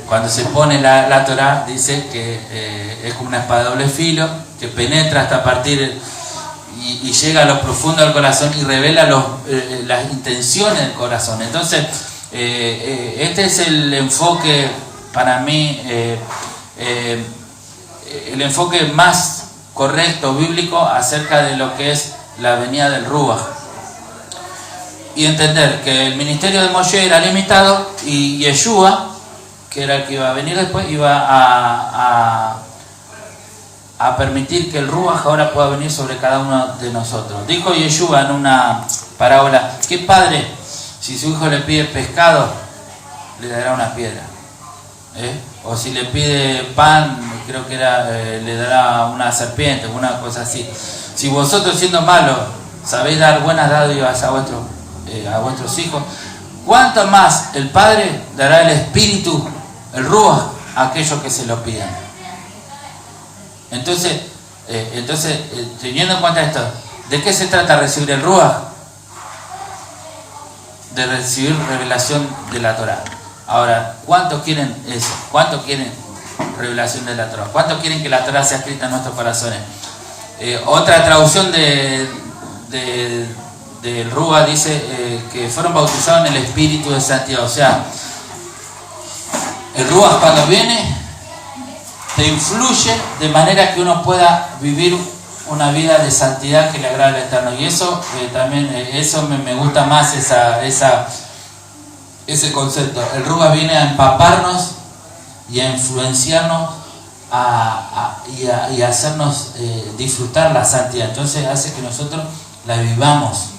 Cuando se pone la Torá, dice que es como una espada de doble filo, que penetra hasta partir y llega a lo profundo del corazón y revela las intenciones del corazón. Entonces, este es el enfoque para mí, el enfoque más correcto, bíblico, acerca de lo que es la venida del Ruach. Y entender que el ministerio de Moshe era limitado y Yeshua, que era el que iba a venir después, iba a permitir que el Ruach ahora pueda venir sobre cada uno de nosotros. Dijo Yeshua en una parábola: ¿qué padre, si su hijo le pide pescado, le dará una piedra? O si le pide pan, creo que le dará una serpiente, una cosa así. Si vosotros, siendo malos, sabéis dar buenas dádivas a vuestros hijos, ¿cuánto más el Padre dará el Espíritu, el Ruach, a aquellos que se lo pidan? Entonces, teniendo en cuenta esto, ¿de qué se trata recibir el Ruach? De recibir revelación de la Torá. Ahora, ¿cuántos quieren eso? ¿Cuántos quieren revelación de la Torá? ¿Cuántos quieren que la Torá sea escrita en nuestros corazones? Otra traducción del Ruach dice que fueron bautizados en el Espíritu de Santidad. O sea, el Ruach cuando viene te influye de manera que uno pueda vivir una vida de santidad que le agrada al Eterno. Y eso también, eso me gusta más, ese concepto. El Ruach viene a empaparnos y a influenciarnos y a hacernos disfrutar la santidad. Entonces hace que nosotros la vivamos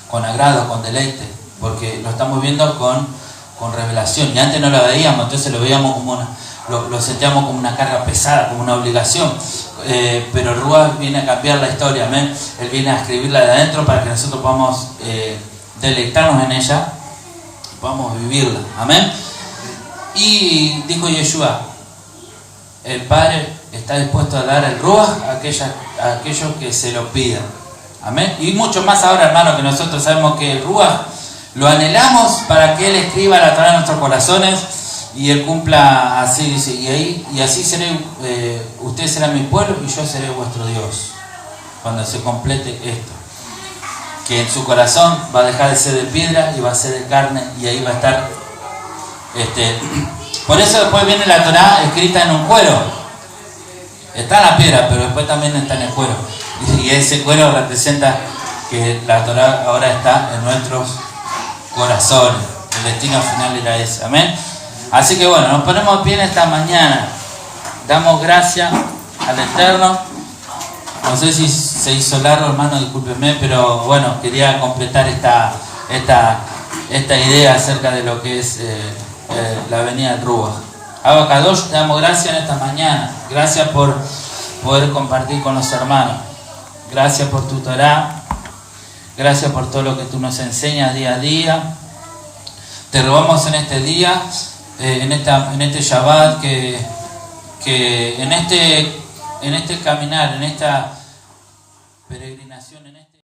con agrado, con deleite, porque lo estamos viendo con revelación. Y antes no lo veíamos, entonces lo veíamos como lo sentíamos como una carga pesada, como una obligación. Pero el Ruach viene a cambiar la historia, amén. Él viene a escribirla de adentro para que nosotros podamos deleitarnos en ella, podamos vivirla, amén. Y dijo Yeshua: el Padre está dispuesto a dar el Ruach a aquellos que se lo pidan, amén. Y mucho más ahora, hermano, que nosotros sabemos que el Ruach lo anhelamos para que Él escriba la Torá en nuestros corazones y Él cumpla, así dice, y así seré, ustedes serán mi pueblo y yo seré vuestro Dios, cuando se complete esto, que en su corazón va a dejar de ser de piedra y va a ser de carne, y ahí va a estar por eso después viene la Torá escrita en un cuero. Está en la piedra, pero después también está en el cuero, y ese cuero representa que la Torá ahora está en nuestros corazones. El destino final era ese, amén. Así que bueno, nos ponemos de pie en esta mañana, damos gracias al Eterno. No sé si se hizo largo, hermano, discúlpeme, pero bueno, quería completar esta idea acerca de lo que es la venida del Ruach. Abba Kadosh, te damos gracias en esta mañana. Gracias por poder compartir con los hermanos. Gracias por tu Torá. Gracias por todo lo que tú nos enseñas día a día. Te rogamos en este día, en este Shabbat, que en este caminar, en esta peregrinación,